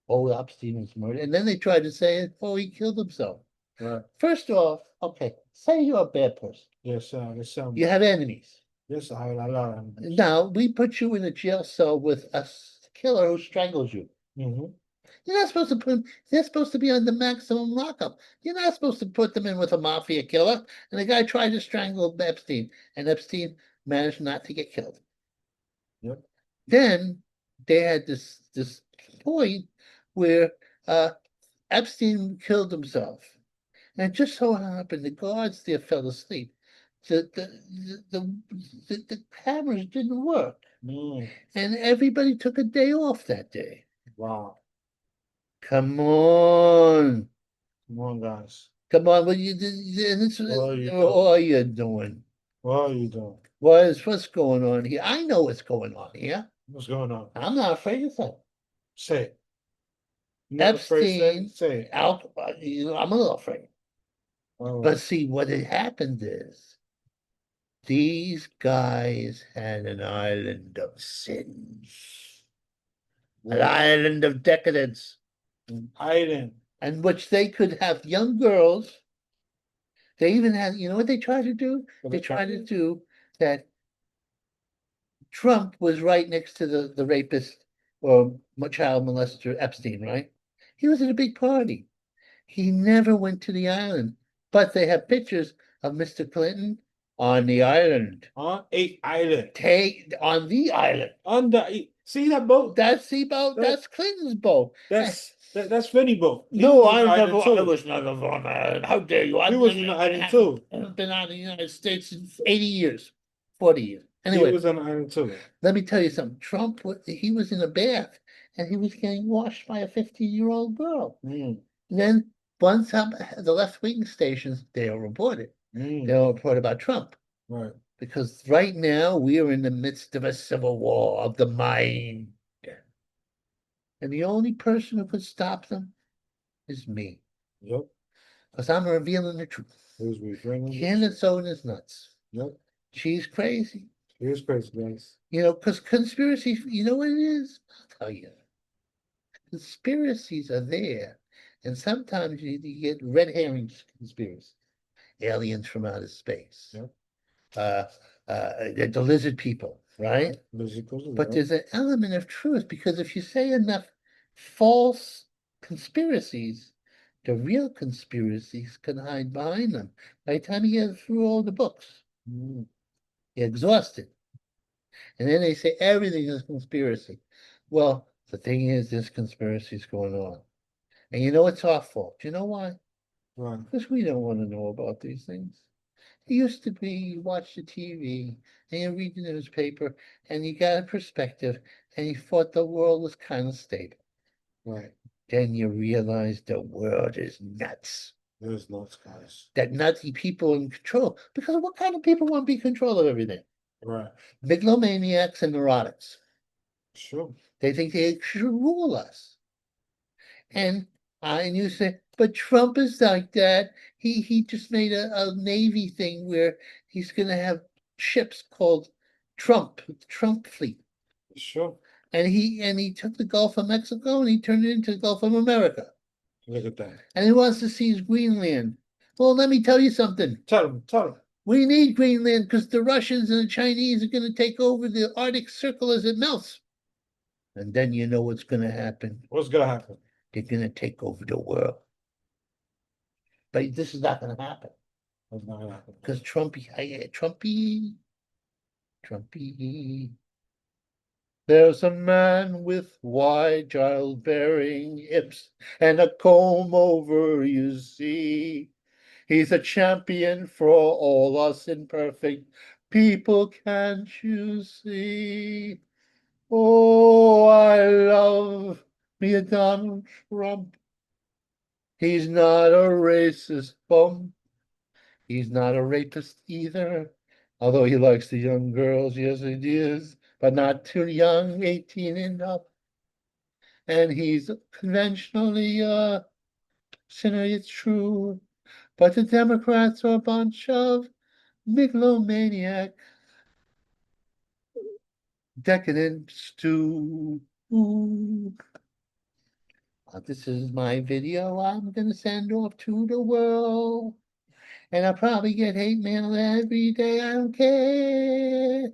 Old Epstein was murdered. And then they tried to say, oh, he killed himself. Right. First off, okay, say you're a bad person. Yes, sir. Yes, sir. You have enemies. Yes, I have a lot of them. Now, we put you in a jail cell with a killer who strangles you. Mm-hmm. You're not supposed to put them, they're supposed to be on the maximum lockup. You're not supposed to put them in with a mafia killer. And the guy tried to strangle Epstein, and Epstein managed not to get killed. Yep. Then they had this point where Epstein killed himself. And it just so happened the guards there fell asleep. The cameras didn't work. And everybody took a day off that day. Wow. Come on. Come on, guys. Come on, what are you doing? What are you doing? What's going on here? I know what's going on here. What's going on? I'm not afraid of that. Say it. You're not afraid to Epstein, say it. I'm a little afraid. Oh, But see, what had happened is these guys had an island of sin, an island of decadence, island. in which they could have young girls. They even had, you know what they tried to do? They tried to do that. Trump was right next to the rapist or child molester Epstein, right? He was at a big party. He never went to the island, but they have pictures of Mr. Clinton on the island. On a island. Take on the island. On the see that boat? That's the boat. That's Clinton's boat. That's Vinny boat. No, I was never on that island. How dare you? He was on the island too. I've been out of the United States in 80 years, 40 years. Anyway, he was on the island too. Let me tell you something. Trump, he was in a bath and he was getting washed by a 15-year-old girl. Then once the left-wing stations, they'll report it. They'll report about Trump. Right. Because right now we are in the midst of a civil war of the mind. And the only person who could stop them is me. Yep. Because I'm revealing the truth. Candace Owen is nuts. Yep. She's crazy. She is crazy, guys. You know, because conspiracies, you know what it is? I'll tell you. Conspiracies are there. And sometimes you get red herring conspiracies. Aliens from outer space. Yep. The lizard people, right? But there's an element of truth because if you say enough false conspiracies, the real conspiracies can hide behind them. By the time you get through all the books, you're exhausted. And then they say everything is conspiracy. Well, the thing is, there's conspiracies going on. And you know it's our fault. You know why? Right. Because we don't want to know about these things. It used to be you watch the TV and you read the newspaper and you got a perspective and you thought the world was kind of stable. Right. Then you realize the world is nuts. It is nuts, guys. That nutty people in control. Because what kind of people want to be in control of everything? Right. Megalomaniacs and neurotics. Sure. They think they should rule us. And you say, but Trump is like that. He just made a Navy thing where he's going to have ships called Trump fleet. Sure. And he took the Gulf of Mexico and he turned it into the Gulf of America. Look at that. And he wants to seize Greenland. Well, let me tell you something. Tell him. We need Greenland because the Russians and the Chinese are going to take over the Arctic Circle as it melts. And then you know what's gonna happen. What's gonna happen? They're gonna take over the world. But this is not gonna happen What's not gonna happen? because Trumpy. There's a man with wide childbearing hips and a comb over, you see. He's a champion for all us imperfect people, can't you see? Oh, I love me a Donald Trump. He's not a racist bum. He's not a rapist either. Although he likes the young girls, yes, he is, but not too young, 18 and up. And he's conventionally a sinner, it's true. But the Democrats are a bunch of megalomaniac, decadent stew. This is my video I'm gonna send off to the world. And I probably get hate mail every day. I don't care.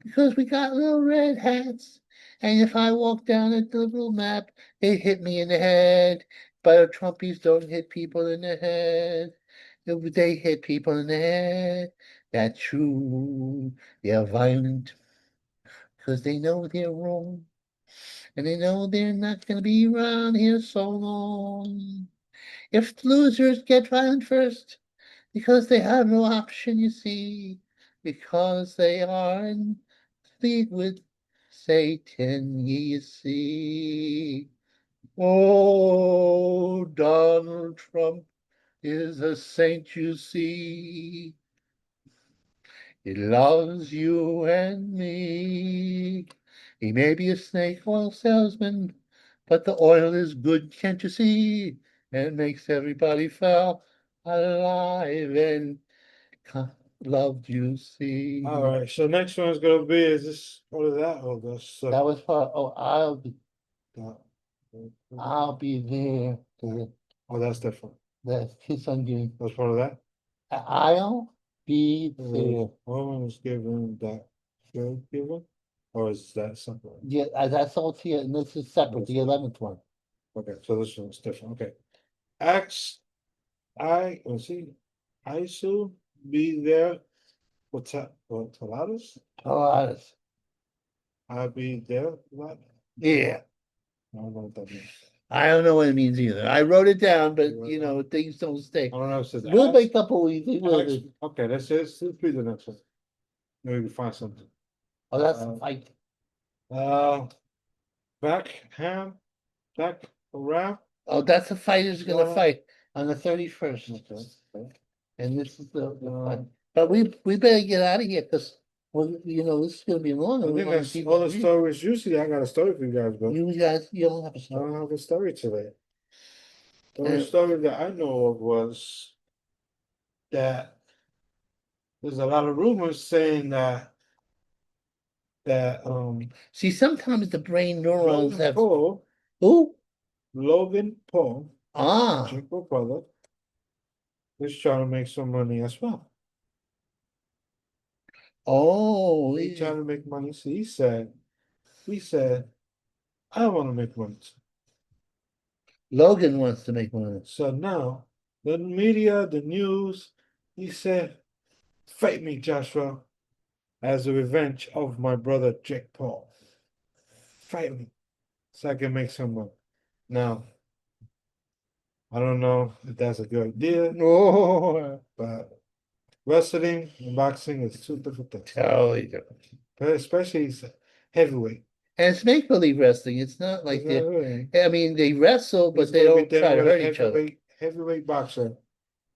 Because we got little red hats. And if I walk down a little map, they hit me in the head. But Trumpies don't hit people in the head. They hit people in the head. That's true. They're violent because they know they're wrong. And they know they're not going to be around here so long. If losers get violent first, because they have no option, you see, because they are in league with Satan, you see. Oh, Donald Trump is a saint, you see. He loves you and me. He may be a snake oil salesman, but the oil is good, can't you see? And makes everybody feel alive and loved, you see. All right. So next one's gonna be is this what is that? Oh, that's That was for, oh, that. I'll be there. Oh, that's different. That's kiss on you. That's part of that. I'll be there. Woman is given that should given, or is that something? Yeah, that's all here, and this is separate, the 11th one. Okay, so this one's different. Okay. X let's see. I should be there for Taladas. Oh, I'll be there. What? yeah. I don't know what that means. I don't know what it means either. I wrote it down, but You wrote you it know, things don't stay. I don't know if it says We'll X, make up a week. X. Okay, that's it. Let's read the next one. Maybe we can find something. Oh, that's Uh, a fight. Uh, back around. Oh, that's the fighters gonna Uh, fight on the 31st. Okay. And this is the Uh, fight. But we better get out of here because well, you know, this is gonna be long. I and we think wanna that's keep all the reading. stories. Usually I got a story for you guys, but You guys, you don't have a I story. don't have a story today. The only And story that I know of was that there's a lot of rumors saying that see, sometimes the brain neurons Logan have Paul, who? Logan Paul, Ah, Jake Paul brother, is trying to make some money as well. oh, He's trying to make money. So he said, I want to make money too. Logan wants to make money. So now the media, the news, he said, fight me, Joshua, as a revenge of my brother Jake Paul. Fight me so I can make some money. Now, I don't know if that's a good idea, Oh, but wrestling and boxing is two different things. totally different. But especially it's heavyweight. And it's make believe wrestling. It's not like It's not really. I mean, they wrestle, but He's they gonna be don't try dealing to with a hurt each other. heavyweight boxer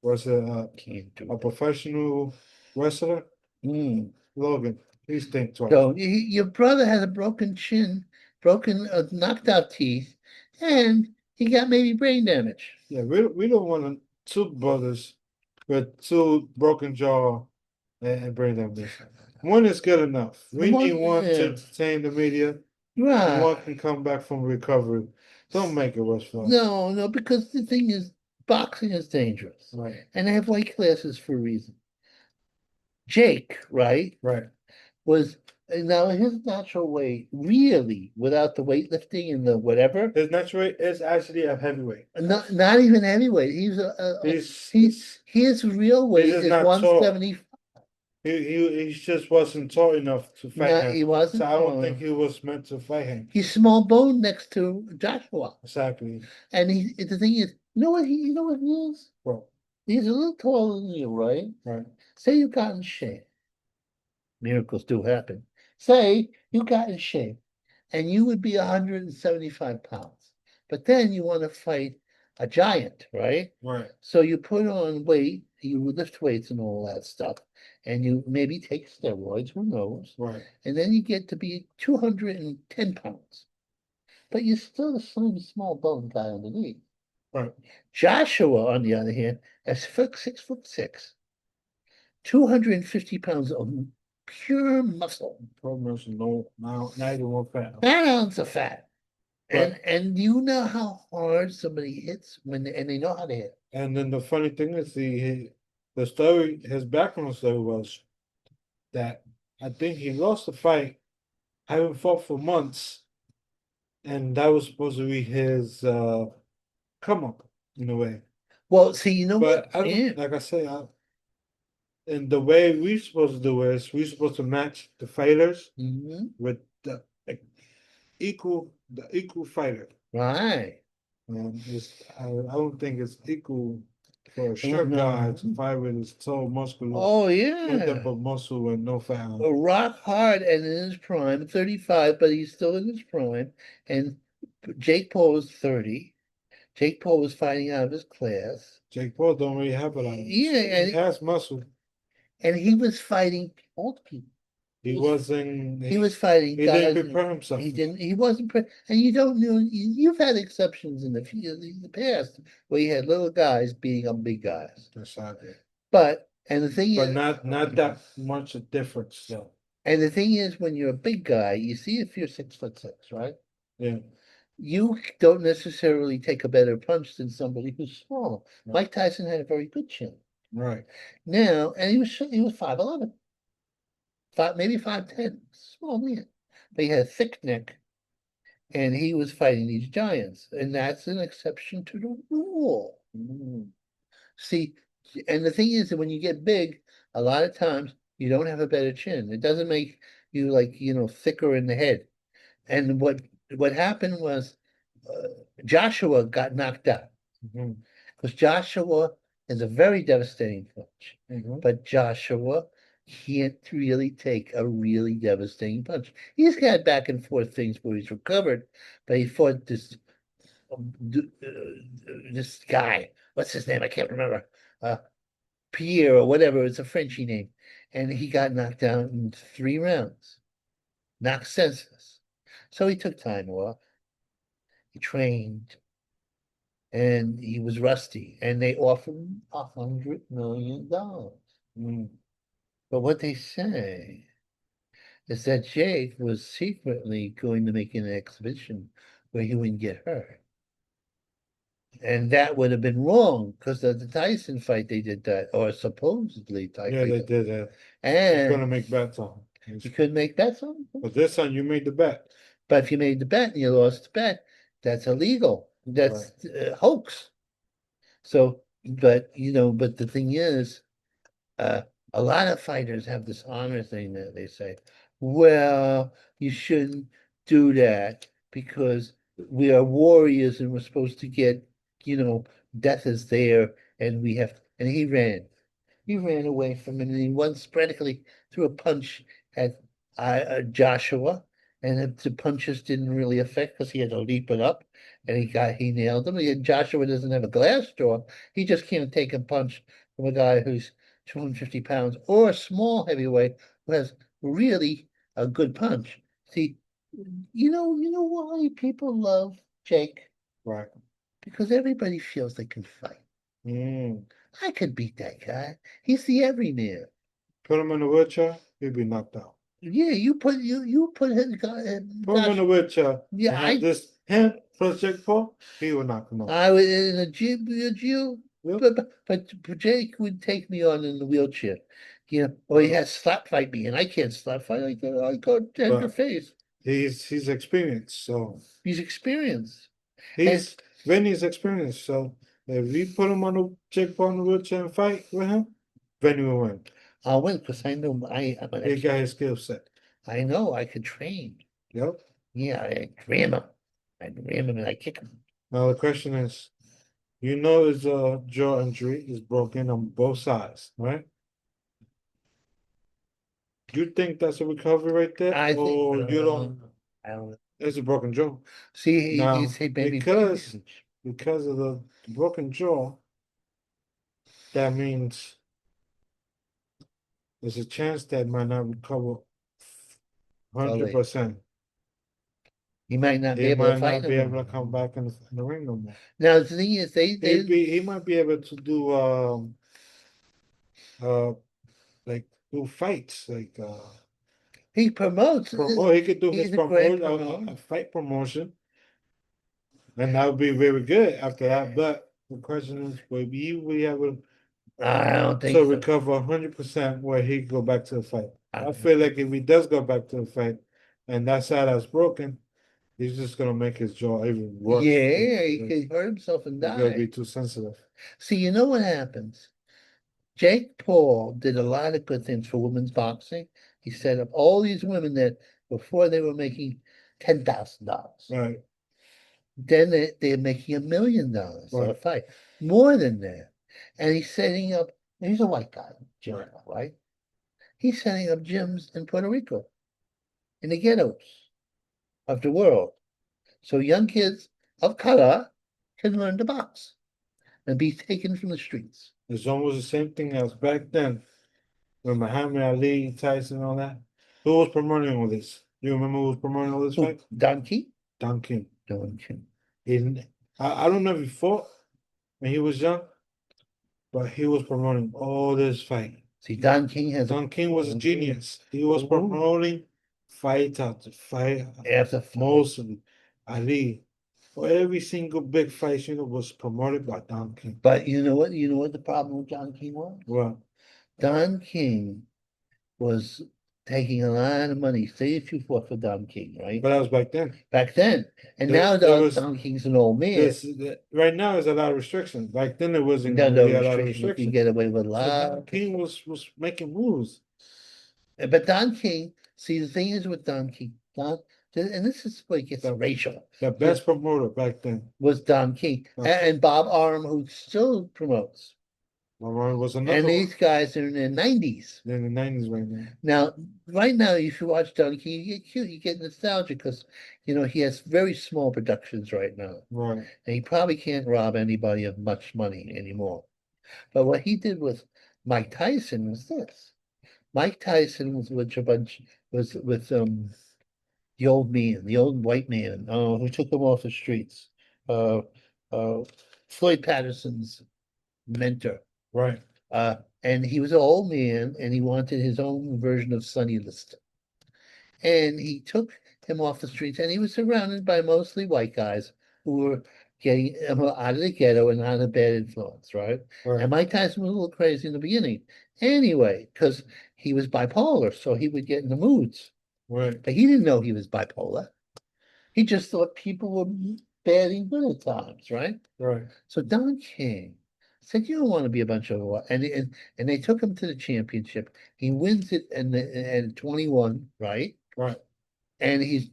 was Can't do a that. professional wrestler. Mm. Logan, please think twice. So your brother has a broken chin, knocked out teeth, and he got maybe brain damage. Yeah, we don't want two brothers with two broken jaw and brain damage. One is good enough. We need one to entertain the media, and one Right. can come back from recovery. Don't make it worse for us. No, because the thing is, boxing is dangerous. Right. And they have weight classes for a reason. Jake, right, Right. was And now his natural weight, really, without the weightlifting and the whatever, His natural weight is actually a heavyweight. not even heavyweight. He's his real he's weight just is not tall. 170. He just wasn't tall enough to fight No, him. he So wasn't I don't tall think enough. he was meant to fight him. He's small bone next to Joshua. Exactly. And the thing is, you know what he is? Well, He's a little taller than you, right? right. Say you got in shape. Miracles do happen. Say you got in shape and you would be 175 pounds. But then you want to fight a giant, right? Right. So you put on weight, you lift weights and all that stuff, and you maybe take steroids, who knows? Right. And then you get to be 210 pounds. But you're still the same small bone guy underneath. Right. Joshua, on the other hand, is 6'6", 250 pounds of pure muscle. Problems no now neither one fat. Not an ounce of fat. But And you know how hard somebody hits and they know how to hit. and then the funny thing is the story, his background story was that I think he lost the fight, having fought for months, and that was supposed to be his come up in a way. Well, see, you know But what? I Yeah. don't, like I say, and the way we're supposed to do is we're supposed to match the fighters with the equal fighter. Right. And I don't think it's equal for a short No. guy to fight with his tall, muscular, Oh, built yeah. up of muscle and no fat. Rock hard and in his prime, 35, but he's still in his prime. And Jake Paul was 30. Jake Paul was fighting out of his class. Jake Paul don't really have a lot of Yeah, he has muscle. and he was fighting old people. He wasn't He was fighting he guys. didn't prepare himself. He didn't. He wasn't. And you don't know. You've had exceptions in the past where you had little guys beating up big guys. Exactly. But and the thing But is, not that much a difference though. and the thing is, when you're a big guy, you see if you're 6'6", right? Yeah. You don't necessarily take a better punch than somebody who's small. Right. Mike Tyson had a very good chin. Right. Now, and he was 5'11", maybe 5'10", small man, but he had a thick neck. And he was fighting these giants, and that's an exception to the rule. See, and the thing is that when you get big, a lot of times you don't have a better chin. It doesn't make you like, thicker in the head. And what happened was Joshua got knocked out because Joshua is a very devastating punch. But Joshua can't really take a really devastating punch. He's got back and forth things where he's recovered, but he fought this guy. What's his name? I can't remember. Pierre or whatever. It's a Frenchy name, and he got knocked out in 3 rounds, knocked senseless. So he took time off. He trained, and he was rusty, and they offered him $100 million. But what they say is that Jake was secretly going to make an exhibition where he wouldn't get hurt. And that would have been wrong because of the Tyson fight they did that, or supposedly Tyson. Yeah, they did that. And gonna make bets on. You couldn't make bets on it. But this time you made the bet. But if you made the bet and you lost the bet, that's illegal. That's hoax. So, but the thing is, a lot of fighters have this honor thing that they say, well, you shouldn't do that because we are warriors and we're supposed to get, death is there and and he ran. He ran away from him and he once practically threw a punch at Joshua, and the punches didn't really affect because he had to leap it up, and he nailed him. Joshua doesn't have a glass jaw. He just can't take a punch from a guy who's 250 pounds or a small heavyweight who has really a good punch. See, you know why people love Jake? Right. Because everybody feels they can fight. Mm. I could beat that guy. He's the everyman. Put him in a wheelchair, he'll be knocked out. Yeah, you put his guy. Put him in a wheelchair. Yeah, and have this him plus Jake Paul, he will knock him out. I was in a gym, Yep. but Jake would take me on in the wheelchair. or he has slap fight me, and I can't slap fight. I go to your But face. he's experienced, so He's experienced. And he's Vinny's experienced. So if we put him on the Jake Paul in the wheelchair and fight with him, Vinny will win. I'll win because I know I'm an He got expert. his skill set. I know I can train. Yep. Yeah, I ram him. I ram him and I kick him. Now the question is, you know his jaw injury is broken on both sides, right? You think that's a recovery right there? I think Or you don't I don't know. it's a broken jaw. See, he Now said maybe because of the broken jaw, that means there's a chance that might not recover hundred totally. percent. He might not be He able to might fight not be able him. to come back in the ring no more. Now the thing is, He might be able to do uh like do fights like he promotes. he could do his He's a great a promoter. fight promotion, and that would be very good after that. But the question is, will he be able I don't think to so. recover 100% where he go back to the fight? I I feel like if he does go back to the fight, and that side that's broken, he's just gonna make his jaw even worse. Yeah, he could hurt himself and It's gonna be die. too sensitive. See, you know what happens? Jake Paul did a lot of good things for women's boxing. He set up all these women that before they were making $10,000. Right, Then they're making $1 million a right. fight, more than that. And he's setting up, he's a white guy, Jim, right? He's setting up gyms in Puerto Rico, in the ghettos of the world. So young kids of color can learn to box and be taken from the streets. It's almost the same thing as back then when Muhammad Ali, Tyson, and all that. Who was promoting all this? Do you remember who was promoting all this Who, fight? Don King? Don King. Don King. He, I don't know if he fought when he was young, but he was promoting all this fight. See, Don King has Don King was a genius. He was Oh. promoting fight after fight, after fight. mostly Ali. For every single big fight, was promoted by Don King. But you know what? You know what the problem with Don King was? Well, Don King was taking a lot of money. Say if you fought for Don King, right? but that was back then. Back then. And now Don King's an old man. Right now there's a lot of restrictions. Back then there wasn't No, really a lot of You restrictions. get away with a So lot. Don King was making moves. But Don King, see, the thing is with Don King, and this is where it gets racial, The best promoter back then. was Don King. And Bob Arum, who still promotes. Was And another these guys are in their 90s. They're in the 90s right now. Now, right now, if you watch Don King, you get cute, you get nostalgic because, he has very small productions right now. Right. And he probably can't rob anybody of much money anymore. But what he did with Mike Tyson was this. Mike Tyson was with the old man, the old white man, who took him off the streets. Uh, Floyd Patterson's mentor. Right. And he was an old man and he wanted his own version of Sonny Liston. And he took him off the streets and he was surrounded by mostly white guys who were getting him out of the ghetto and out of bad influence, right? And Mike Tyson was a little crazy in the beginning. Anyway, because he was bipolar, so he would get in the moods. Right. But he didn't know he was bipolar. He just thought people were bad and good at times, right? Right. So Don King said, "You don't want to be a bunch of," and they took him to the championship. He wins it at 21, right? Right. And he's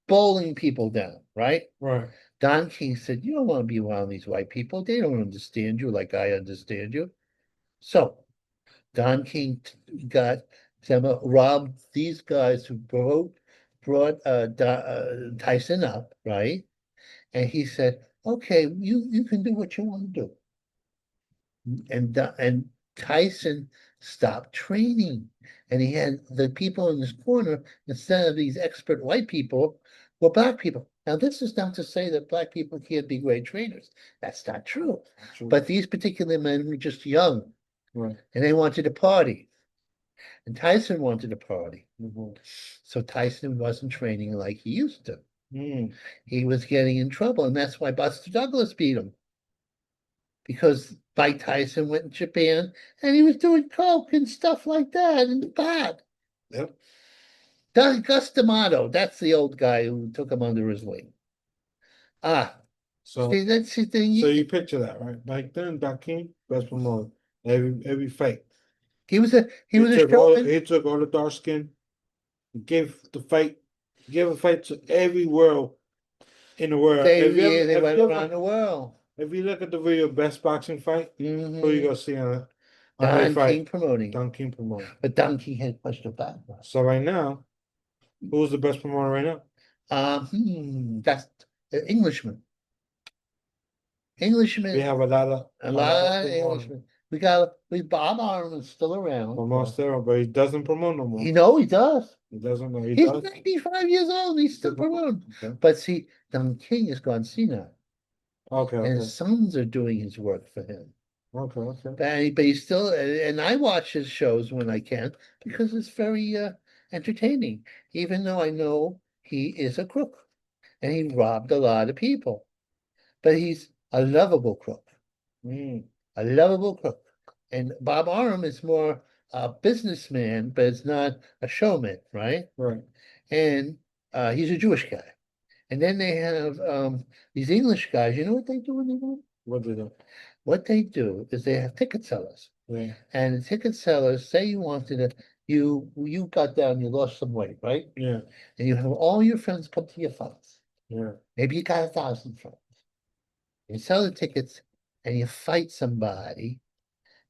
bowling people down, right? Right. Don King said, "You don't want to be around these white people. They don't understand you like I understand you." So Don King got robbed these guys who brought Tyson up, right? And he said, "Okay, you can do what you want to do." And Tyson stopped training, and he had the people in his corner instead of these expert white people were black people. Now, this is not to say that black people can't be great trainers. That's not true. True. But these particular men were just young, Right. and they wanted to party. And Tyson wanted to party. Mhm. So Tyson wasn't training like he used to. Mm. He was getting in trouble, and that's why Buster Douglas beat him. Because Mike Tyson went in Japan and he was doing coke and stuff like that and pot. Yep. Gus D'Amato, that's the old guy who took him under his wing. Ah, So see, that's the thing. so you picture that, right? Back then, Dakeem, best promoter. Every fight. He was a showman. He took all the dark skin, gave the fight, gave a fight to every world in the world. They went around the world. If you look at the video best boxing fight, who you Hmm. gonna see on every Don King fight? promoting. Don King promoting. But Don King had pushed it back. So right now, who's the best promoter right now? That's Englishman. We Englishman, have a a lot of lot of Englishmen. We Bob Arm is still around. Monstero, but he doesn't promote no more. You know he does. He doesn't know. He He's does. 95 years old. He's still promoting. Okay. But see, Don King has gone senile, Okay. and Okay. his sons are doing his work for him. Okay. Okay. But he's still, and I watch his shows when I can because it's very entertaining, even though I know he is a crook and he robbed a lot of people. But he's a lovable crook, Mm, a lovable crook. And Bob Arum is more a businessman, but it's not a showman, right? right. And he's a Jewish guy. And then they have these English guys. You know what they do when they do? What did it? What they do is they have ticket sellers. Yeah. And the ticket sellers say you wanted to, you got down, you lost some weight, right? Yeah. And you have all your friends come to your fights. Yeah. Maybe you got 1,000 friends. You sell the tickets and you fight somebody.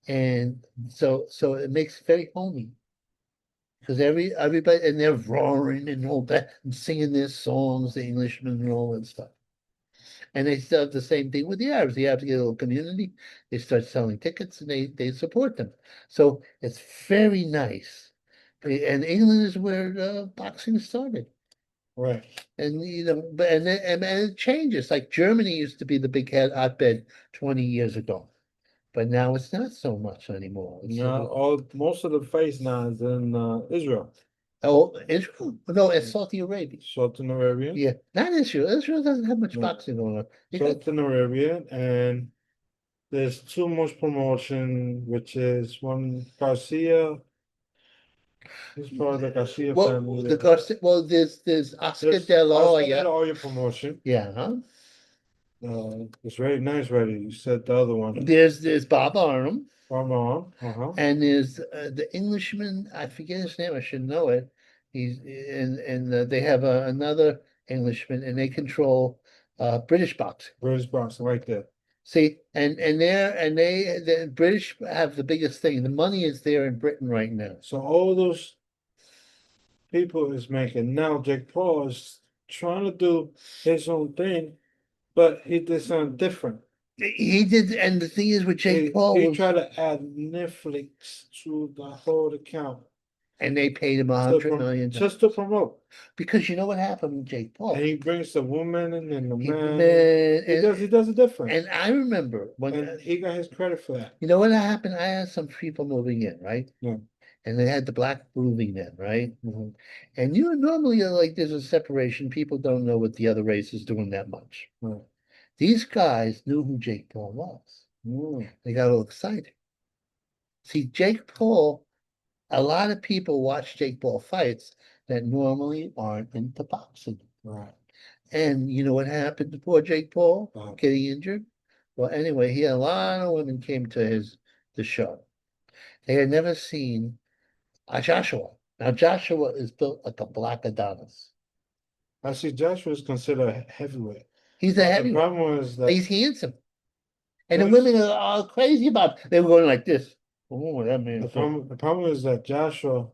And so it makes it very homey. Because everybody and they're roaring and all that and singing their songs, the Englishmen and all that stuff. And they still have the same thing with the Arabs. The Arabs get a little community, they start selling tickets and they support them. So it's very nice. And England is where boxing started. Right. And you know, but and it changes. Like Germany used to be the big hotbed 20 years ago, but now it's not so much anymore. It's Now, most of the fights now is in Israel, oh, Israel? No, it's Saudi Arabia. Saudi Arabia, Yeah, not Israel. Israel doesn't have much no, boxing going on. You got Saudi Arabia, and there's two most promotion, which is one Garcia. He's part of the Garcia family. the Garcia, well, there's Oscar There's De La Oscar De Hoya. La Hoya promotion. Yeah, huh? It's very nice, ready. You said the other one. There's Bob Arnhem, Ramon. Uh-huh. and there's the Englishman. I forget his name. I should know it. He's and they have another Englishman, and they control British boxing. British boxing right there. See, the British have the biggest thing. The money is there in Britain right now. So all those people is making now. Jake Paul is trying to do his own thing, but he did something different. He did, and the thing is with Jake Paul He was, tried to add Netflix to the whole account and they paid him $100 million just to promote. because you know what happened with Jake Paul. And he brings the woman and then the He, man. man, He does it different. and I remember when And he got his credit for that. you know what happened. I had some people moving in, right? Yeah. And they had the black moving in, right? Mhm. And you normally like there's a separation. People don't know what the other race is doing that much. Right. These guys knew who Jake Paul was. Mm. They got all excited. See, Jake Paul, a lot of people watch Jake Paul fights that normally aren't into boxing. Right. And you know what happened to poor Jake Paul Uh-huh. getting injured? Well, anyway, he had a lot of women came to the show. They had never seen a Joshua. Now Joshua is built like a black Adonis. I see Joshua is considered a heavyweight. He's a The heavyweight. problem is that He's handsome. And the Yes. women are crazy about it. They were going like this. Oh, that man. the problem is that Joshua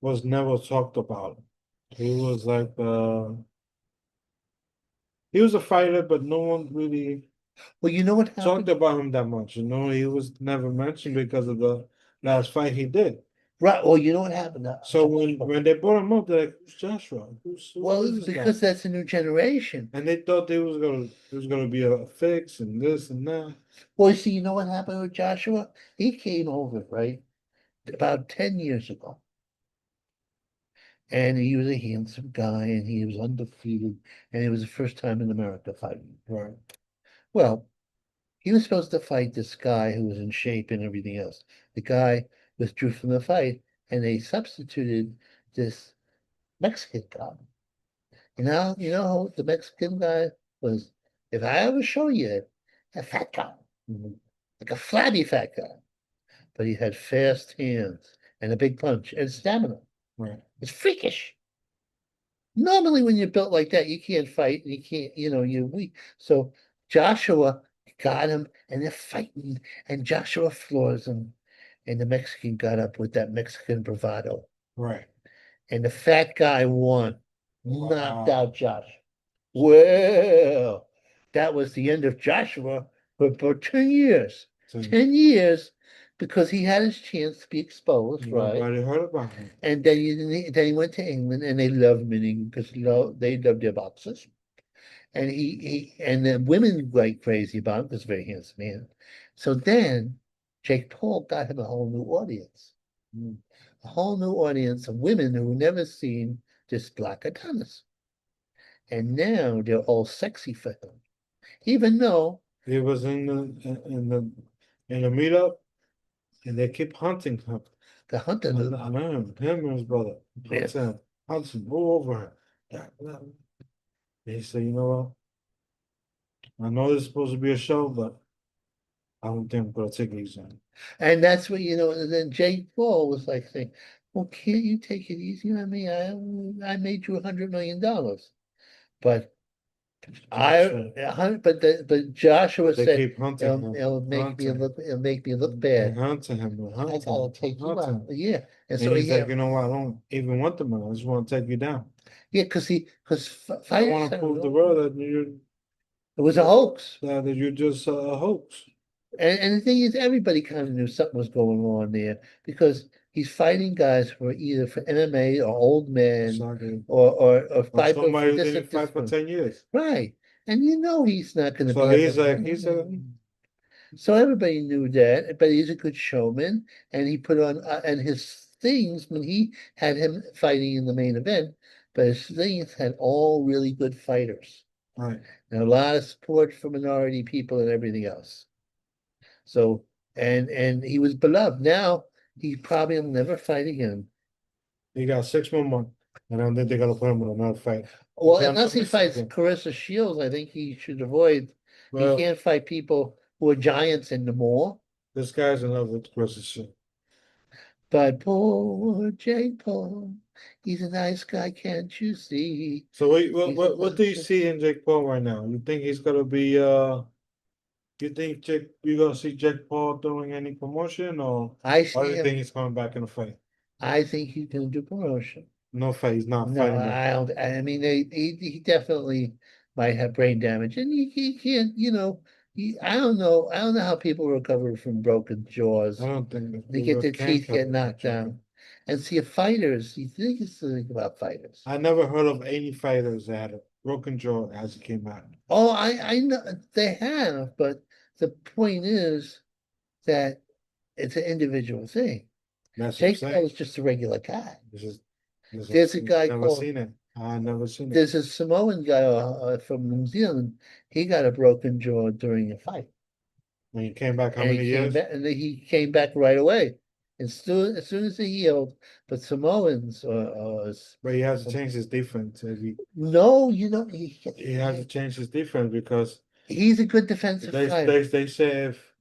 was never talked about. He was like he was a fighter, but no one really Well, you know what talked happened? about him that much. You know, he was never mentioned because of the last fight he did. Right. Well, you know what happened? So when they brought him up, they're like, "Who's Joshua? Well, who it's is this guy?" because that's a new generation. And they thought it was gonna be a fix and this and that. Well, you see, you know what happened with Joshua? He came over, right? About 10 years ago. And he was a handsome guy and he was undefeated. And it was the first time in America fighting. Right. Well, He was supposed to fight this guy who was in shape and everything else. The guy withdrew from the fight, and they substituted this Mexican guy. You know who the Mexican guy was? If I ever show you a fat guy, like a flabby fat guy, but he had fast hands and a big punch and stamina. Right. It's freakish. Normally, when you're built like that, you can't fight. You can't, you're weak. So Joshua got him, and they're fighting, and Joshua floors him, and the Mexican got up with that Mexican bravado, Right. and the fat guy won, knocked Wow. out Josh. Well, that was the end of Joshua for about 10 years. So 10 years because he had his chance to be exposed, right? nobody heard about him. And then he went to England, and they loved him in England because they loved their boxers. And and the women went crazy about him because he's a very handsome man. So then Jake Paul got him a whole new audience. Mm. A whole new audience of women who never seen this black Adonis. And now they're all sexy for him. Even though He was in the meetup, and they keep hunting him. the hunter, Him and his brother, yeah, hunting all over him. He said, "You know what? I know this is supposed to be a show, but I don't think I'm gonna take it easy." and that's what and then Jake Paul was like saying, well, can't you take it easy on me? I made you $100 million. But but Joshua They said keep hunting him, hunting, it'll make me look and bad. hunting him, and I hunting gotta him, take you hunting out. him. Yeah. And And so he's like, you know what? I don't even want the money. I just want to take you down. yeah, because I fighters want to prove the world that it was a hoax. you're just a hoax. And the thing is, everybody kind of knew something was going on there because he's fighting guys who are either for MMA or old men Exactly. or Or fight for somebody who this didn't fight for discipline. 10 years. Right. And he's not going to So be at he's the. like, So everybody knew that, but he's a good showman, and he put on and his things when he had him fighting in the main event, but his things had all really good fighters right. and a lot of support for minority people and everything else. So and he was beloved. Now he probably will never fight again. He got 6 more months. And I don't think they're going to put him in another fight. Well, Okay, I'm unless not he missing fights again. Carissa Shields, I think he should avoid. He Well, can't fight people who are giants anymore. this guy's in love with Chris shit. But poor Jake Paul, he's a nice guy, can't you see? So He's a what do you nice. see in Jake Paul right now? You think he's gonna be you think you gonna see Jake Paul doing any promotion, I or see do you him. think he's coming back in a fight? I think he's going to do promotion. No fight, he's not No, fighting back. I don't. I mean, he definitely might have brain damage, and he can't. I don't know. I don't know how people recover from broken I jaws. don't think that They get people their can teeth get cover knocked each other. down, and see if fighters. You think it's the thing about fighters. I never heard of any fighters that had a broken jaw as it came out. Oh, I know they have, but the point is that it's an individual thing. That's what I'm Jake Paul saying. is just a regular guy. This is There's a guy never called seen it. I never seen it. there's a Samoan guy from New Zealand. He got a broken jaw during a fight, When you came back, how and many he came years? back, and he came back right away. As soon as he healed, but Samoans But he has to change his defense. no, He has to change his defense because he's a good defensive fighter. they say if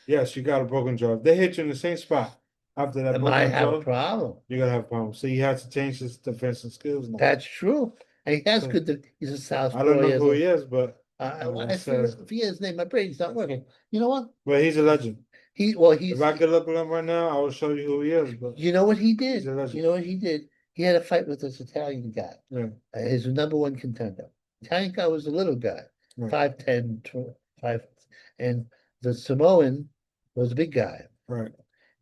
yes, you got a broken jaw. If they hit you in the same spot after that It might broken have a jaw, problem. you're gonna have problems. So he has to change his defensive skills now. That's true. And he has So good. He's a I don't southpaw. know who he is, but I forget his name. My brain's not working. You know what? but he's a legend. He's If I could look at him right now, I will show you who he is. But You know what he he's did? a You legend. know what he did? He had a fight with this Italian guy, Yeah, his number one contender. Italian guy was a little guy, right, 5'10", 5, and the Samoan was a big guy, right.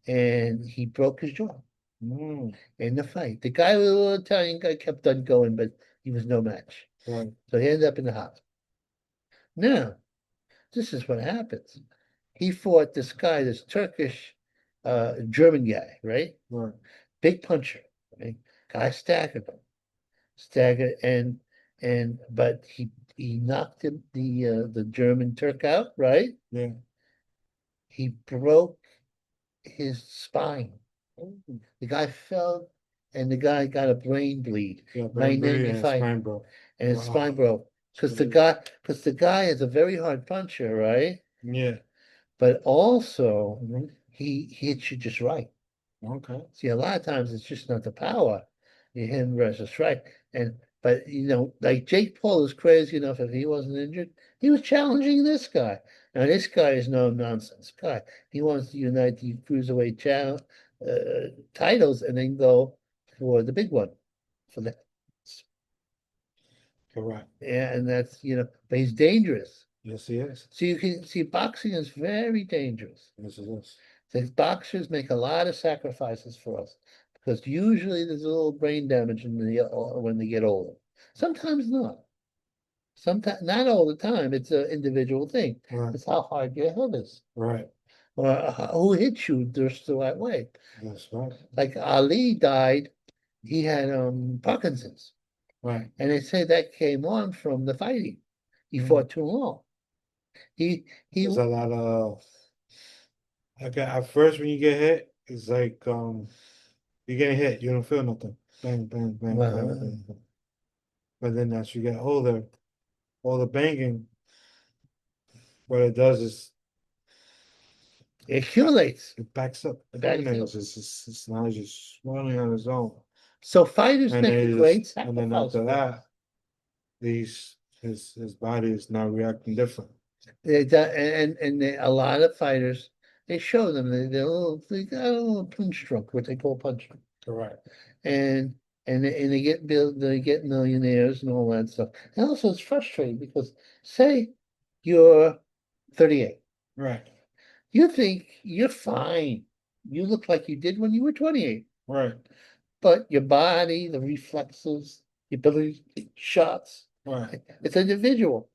and he broke his jaw Mm, in the fight. The guy, the little Italian guy, kept on going, but he was no match. right, So he ended up in the hospital. Now, this is what happens. He fought this guy, this Turkish, German guy, right? right. Big puncher, right? Guy staggered him, staggered, but he knocked him the German Turk out, right? Yeah, He broke his spine. Oh, The guy fell and the guy got a brain bleed. yeah, brain bleed and 995 spine bro. and his spine Wow. broke. Because the guy is a very hard puncher, right? Yeah. But also Mhm. he hits you just right. Okay. See, a lot of times it's just not the power. You hit him versus right. But like Jake Paul is crazy enough if he wasn't injured, he was challenging this guy. Now this guy is no nonsense guy. He wants to unite the cruiserweight titles and then go for the big one, for the Correct. yeah, and but he's dangerous. Yes, he is. So you can see boxing is very dangerous. Yes, it is. The boxers make a lot of sacrifices for us because usually there's a little brain damage when they get older. Sometimes not. Sometimes not all the time. It's an individual thing. Right. It's how hard your head is, Right. or who hits you just the right way. That's right. Like Ali died, he had Parkinson's, Right. and they say that came on from the fighting. He Mhm. fought too long. He There's a lot of okay. At first, when you get hit, it's like you get hit, you don't feel nothing. Bang, bang, bang, bang, well, bang, bang. But then as you get older, all the banging, what it does is it accumulates. it backs up, It backs up. culminates. It's now just swelling on its own. So fighters And make a then great and then sacrifice after for us. that, his body is now reacting different. A lot of fighters, they show them they got a little punch stroke, what they call punch stroke, Correct. and they get millionaires and all that stuff. And also, it's frustrating because say you're 38, Right. you think you're fine, you look like you did when you were 28, Right. but your body, the reflexes, the ability to take shots, Right. it's individual.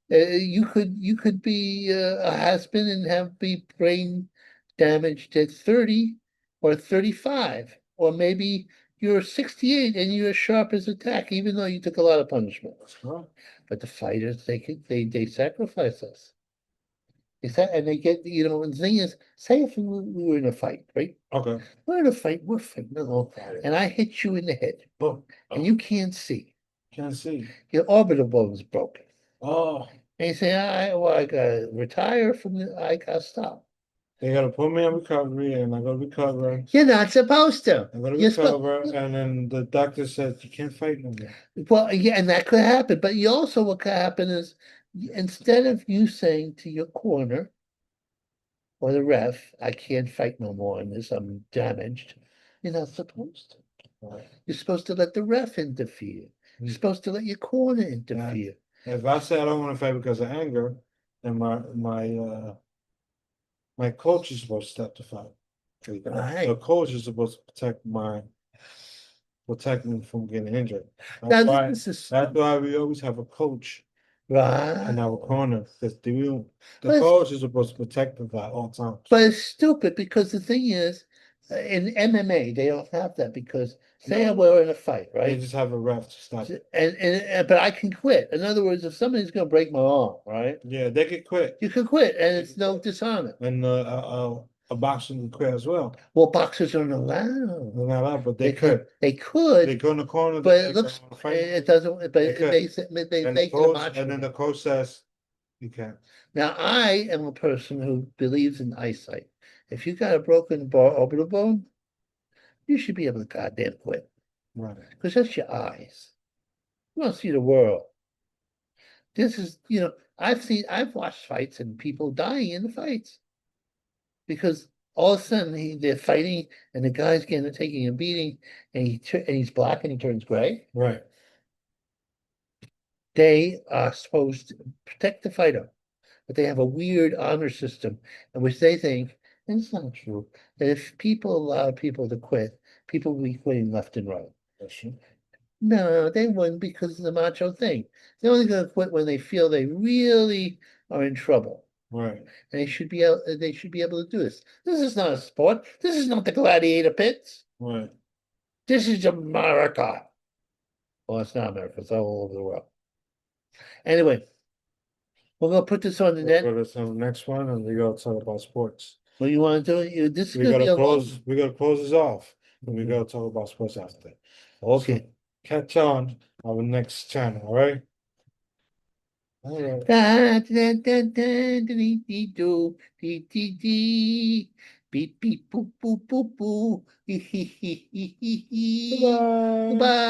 You could be a has-been and have be brain damaged at 30 or 35, or maybe you're 68 and you're as sharp as a tack, even though you took a lot of punishment. That's correct. But the fighters, they sacrifice us. And they get, and the thing is, say if we were in a fight, right? Okay. We're in a fight, we're fighting, and I hit you in the head, boom, and you can't see. Can't see. Your orbital bone's broken. Oh, And you say, I gotta retire I gotta stop. they gotta put me on recovery, and I gotta recover. You're not supposed to. I gotta You're supposed, recover, and then the doctor said you can't fight no more. well, yeah, and that could happen. But you also, what could happen is instead of you saying to your corner or the ref, I can't fight no more in this, I'm damaged, you're not supposed to. Right. You're supposed to let the ref interfere. You're supposed to let your corner interfere. If I say I don't want to fight because of anger, then my coach is supposed to step to fight. Right. The coach is supposed to protect me from getting injured. Now, this is That's why we always have a coach in right. our corner, because the But it's, coach is supposed to protect us at all times. but it's stupid because the thing is, in MMA, they don't have that because say No. we're in a fight, They right? just have a ref to stop it. But I can quit. In other words, if somebody's going to break my arm, right? Yeah, they could quit, You can quit, and it's no dishonor. and a boxer can quit as well. Well, boxers aren't allowed. They're not allowed, but They they could. They could, They go in the corner, but they it go looks on the fight. it doesn't. But They could. they And the make it a coach, macho and then man. the coach says you can't. Now, I am a person who believes in eyesight. If you got a broken orbital bone, you should be able to goddamn quit Right. because that's your eyes. You want to see the world. This is, I've watched fights and people dying in the fights because all of a sudden they're fighting and the guy's taking a beating and he's black and he turns gray. Right. They are supposed to protect the fighter, but they have a weird honor system in which they think, and it's not true, that if people allow people to quit, people will be quitting left and right. That's true. No, they wouldn't because it's a macho thing. They're only going to quit when they feel they really are in trouble. Right. And they should be able to do this. This is not a sport. This is not the gladiator pits. Right. This is America. Well, it's not America, it's all over the world. Anyway, We're gonna put this on the We'll net. go to the next one and we go talk about sports. What you wanna do? This is We gonna be gotta a long. close, we gotta close this off. And we Mhm. gotta talk about sports after. Okay. So catch on our next channel, all right? All right. Da, da, da, da, dee, dee, do, dee, dee, dee. Beep, beep, boop, boop, boop, boop. Hee, hee, hee, hee, hee, hee. Goodbye. Goodbye.